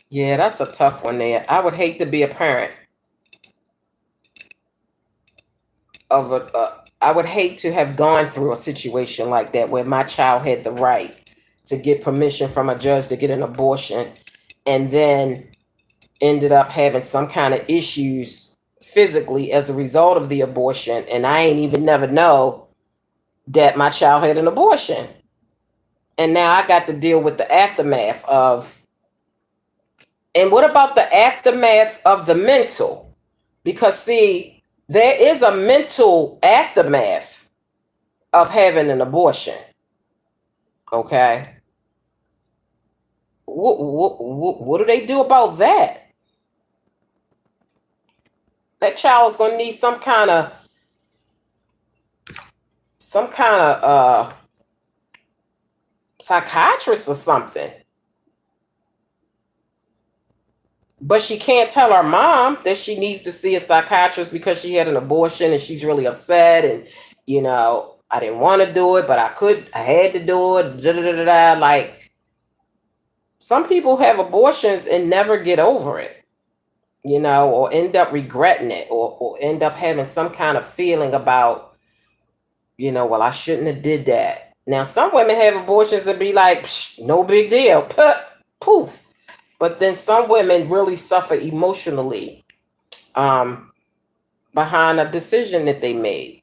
Yeah, that's a tough one there. I would hate to be a parent of I would hate to have gone through a situation like that where my child had the right to get permission from a judge to get an abortion, and then ended up having some kind of issues physically as a result of the abortion, and I ain't even never know that my child had an abortion. And now I got to deal with the aftermath of, and what about the aftermath of the mental? Because see, there is a mental aftermath of having an abortion. Okay. What do they do about that? That child is going to need some kind of psychiatrist or something. But she can't tell her mom that she needs to see a psychiatrist because she had an abortion and she's really upset, and I didn't want to do it, but I had to do it. Da, da, da, da, da. Like, some people have abortions and never get over it, or end up regretting it, or end up having some kind of feeling about, well, I shouldn't have did that. Now, some women have abortions and be like, no big deal, poof. But then some women really suffer emotionally behind a decision that they made.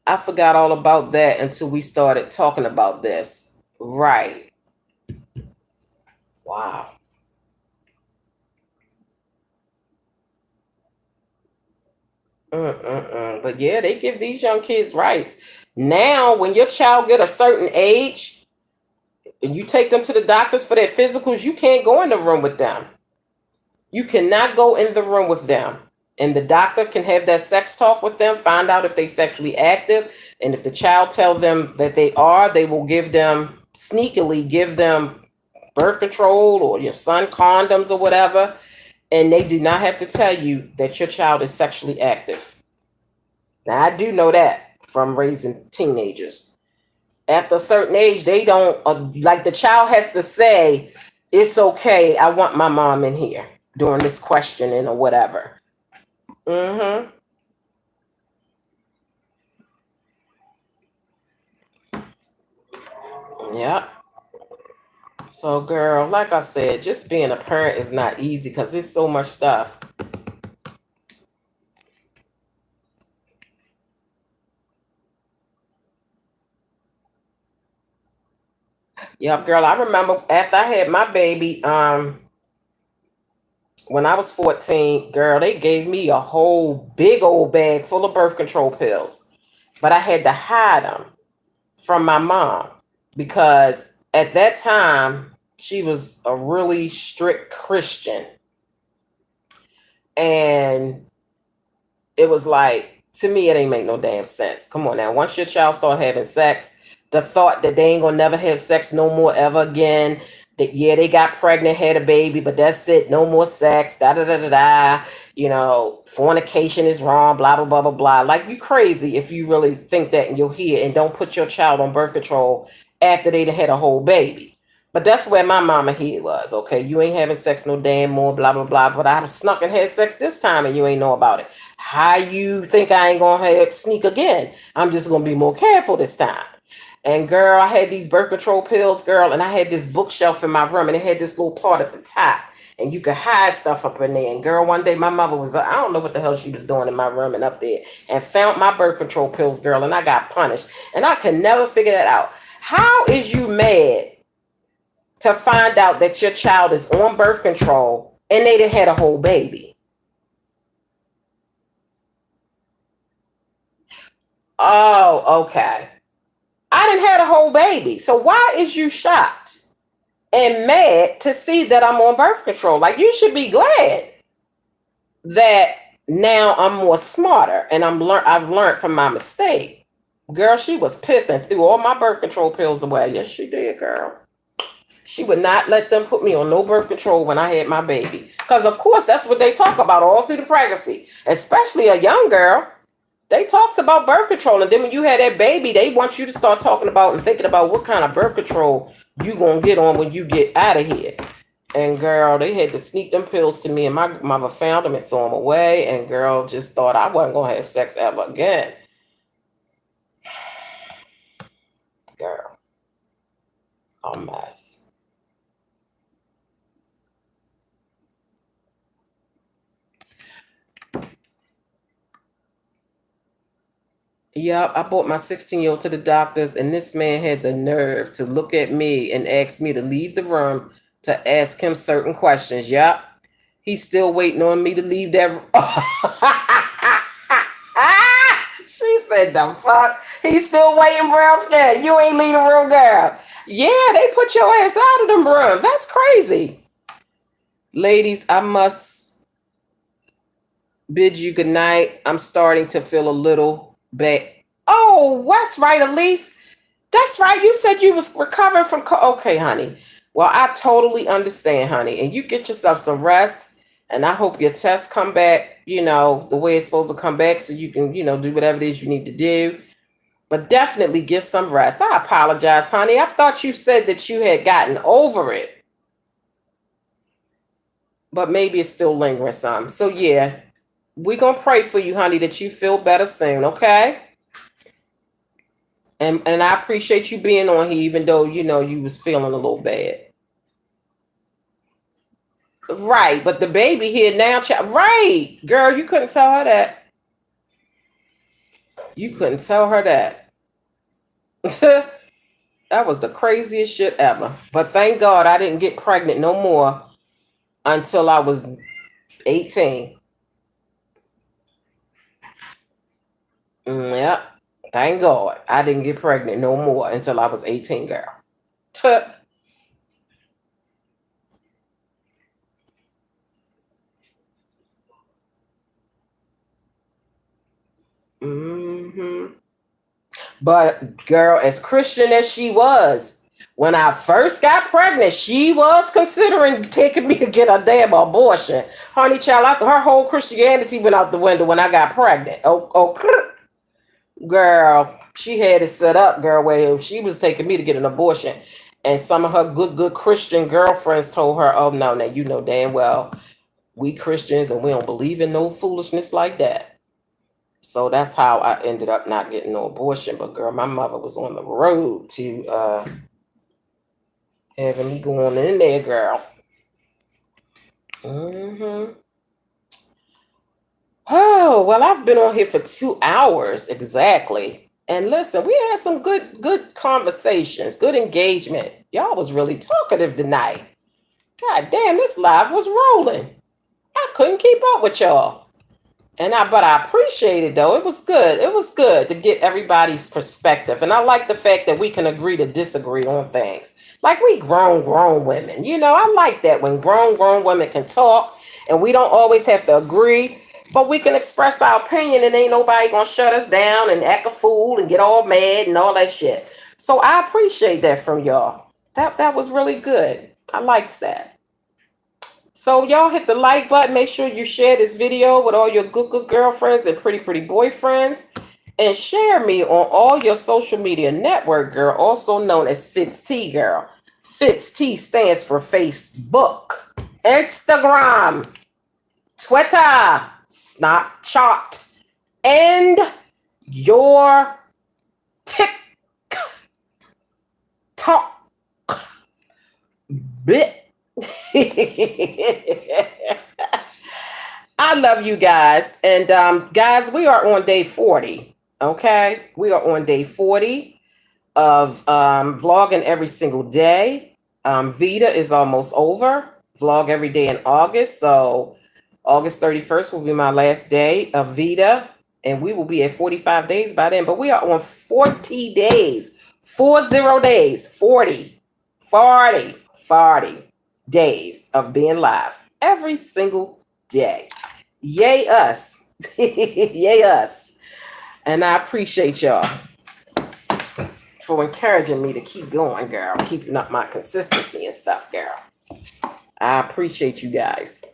I forgot all about that until we started talking about this. Right. Wow. But yeah, they give these young kids rights. Now, when your child get a certain age and you take them to the doctors for their physicals, you can't go in the room with them. You cannot go in the room with them. And the doctor can have that sex talk with them, find out if they sexually active. And if the child tells them that they are, they will sneakily give them birth control or your son condoms or whatever. And they do not have to tell you that your child is sexually active. Now, I do know that from raising teenagers. After a certain age, they don't, like, the child has to say, it's okay, I want my mom in here during this questioning or whatever. Mm-hmm. Yeah. So, girl, like I said, just being a parent is not easy because there's so much stuff. Yep, girl. I remember after I had my baby, when I was 14, girl, they gave me a whole big old bag full of birth control pills. But I had to hide them from my mom because at that time she was a really strict Christian. And it was like, to me, it ain't make no damn sense. Come on now. Once your child start having sex, the thought that they ain't gonna never have sex no more ever again. That yeah, they got pregnant, had a baby, but that's it. No more sex. Da da da da da. You know, fornication is wrong. Blah blah blah blah blah. Like you crazy if you really think that and you'll hear and don't put your child on birth control after they done had a whole baby. But that's where my mama head was. Okay, you ain't having sex no damn more. Blah blah blah. But I snuck and had sex this time and you ain't know about it. How you think I ain't gonna have sneak again? I'm just gonna be more careful this time. And girl, I had these birth control pills, girl, and I had this bookshelf in my room, and it had this little part at the top, and you could hide stuff up in there. And girl, one day my mother was, I don't know what the hell she was doing in my room and up there, and found my birth control pills, girl, and I got punished. And I could never figure that out. How is you mad to find out that your child is on birth control and they done had a whole baby? Oh, okay. I didn't had a whole baby. So why is you shocked and mad to see that I'm on birth control? Like you should be glad that now I'm more smarter and I've learned from my mistake. Girl, she was pissed and threw all my birth control pills away. Yes, she did, girl. She would not let them put me on no birth control when I had my baby. Because, of course, that's what they talk about all through the pregnancy. Especially a young girl. They talks about birth control. And then when you had that baby, they want you to start talking about and thinking about what kind of birth control you going to get on when you get out of here. And, girl, they had to sneak them pills to me. And my mother found them and threw them away. And, girl, just thought I wasn't going to have sex ever again. Girl, a mess. Yep, I brought my 16-year-old to the doctors, and this man had the nerve to look at me and ask me to leave the room to ask him certain questions. Yep, he's still waiting on me to leave that. She said, "The fuck?" He's still waiting, brown skin. You ain't leave the room, girl. Yeah, they put your ass out of them rooms. That's crazy. Ladies, I must bid you good night. I'm starting to feel a little bad. Oh, that's right, Elise. That's right. You said you was recovering from okay, honey. Well, I totally understand, honey. And you get yourself some rest. And I hope your tests come back, the way it's supposed to come back so you can, do whatever it is you need to do. But definitely get some rest. I apologize, honey. I thought you said that you had gotten over it. But maybe it's still lingering some. So, yeah. We're going to pray for you, honey, that you feel better soon, okay? And I appreciate you being on here, even though, you was feeling a little bad. Right, but the baby here now, right. Girl, you couldn't tell her that. You couldn't tell her that. That was the craziest shit ever. But thank God I didn't get pregnant no more until I was 18. Yep. Thank God I didn't get pregnant no more until I was 18, girl. hmm But girl, as Christian as she was, when I first got pregnant, she was considering taking me to get a damn abortion. Honey child, her whole Christianity went out the window when I got pregnant. Oh, girl, she had it set up, girl, where she was taking me to get an abortion. And some of her good Christian girlfriends told her, oh, no, now you know damn well we Christians and we don't believe in no foolishness like that. So that's how I ended up not getting no abortion. But girl, my mother was on the road to Having me going in there, girl. Oh, well, I've been on here for 2 hours exactly. And listen, we had some good conversations, good engagement. Y'all was really talkative tonight. God damn, this live was rolling. I couldn't keep up with y'all. But I appreciate it though. It was good. It was good to get everybody's perspective. And I like the fact that we can agree to disagree on things. Like we grown women. I like that when grown women can talk and we don't always have to agree, but we can express our opinion and ain't nobody gonna shut us down and act a fool and get all mad and all that shit. So I appreciate that from y'all. That was really good. I liked that. So y'all hit the like button. Make sure you share this video with all your good girlfriends and pretty boyfriends. And share me on all your social media network, girl, also known as Fitz T, girl. Fitz T stands for Facebook, Instagram, Twitter, Snapchat, and your TikTok bit. I love you guys. And guys, we are on day 40. Okay, we are on day 40 of vlogging every single day. Vita is almost over. Vlog every day in August. So August 31st will be my last day of Vita. And we will be at 45 days by then. But we are on 40 days. 40 days. 40 days of being live. Every single day. Yay us. Yay us. And I appreciate y'all for encouraging me to keep going, girl. Keeping up my consistency and stuff, girl. I appreciate you guys.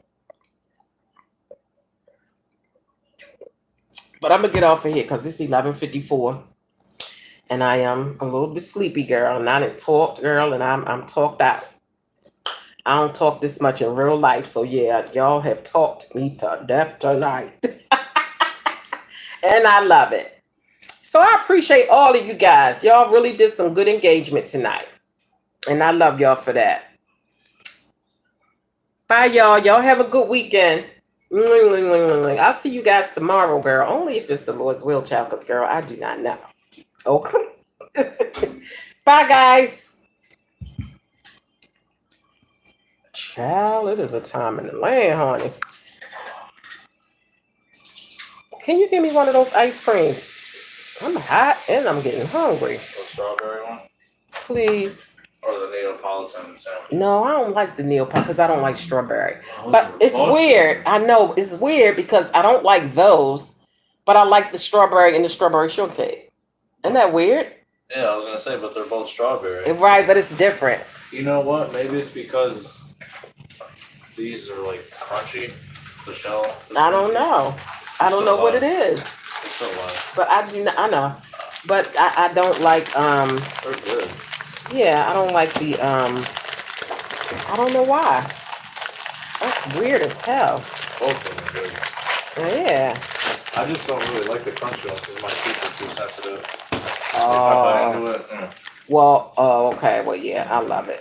But I'm going to get off of here because it's 11:54. And I am a little bit sleepy, girl. And I didn't talk, girl, and I'm talked out. I don't talk this much in real life. So, yeah, y'all have talked me to death tonight. And I love it. So I appreciate all of you guys. Y'all really did some good engagement tonight. And I love y'all for that. Bye, y'all. Y'all have a good weekend. I'll see you guys tomorrow, girl. Only if it's the Lord's will, child. Because, girl, I do not know. Okay. Bye, guys. Child, it is a time in the land, honey. Can you give me one of those ice creams? I'm hot and I'm getting hungry. The strawberry one? Please. Or the Neapolitan sandwich? No, I don't like the Neapolitan because I don't like strawberry. Those But are it's awesome. weird. I know it's weird because I don't like those, but I like the strawberry and the strawberry shortcake. Isn't that weird? Yeah, I was going to say, but they're both strawberry. Right, but it's different. You know what? Maybe it's because these are like crunchy. The shell is I don't crunchy. know. I don't know what it is. It's so light. But I do not, I know. But I don't like They're good. yeah, I don't like the I don't know why. That's weird as hell. Both of them are good. Yeah. I just don't really like the crunchy ones because my teeth are too sensitive. If I Oh. bite into it, Well, oh, okay. Well, yeah, I love it.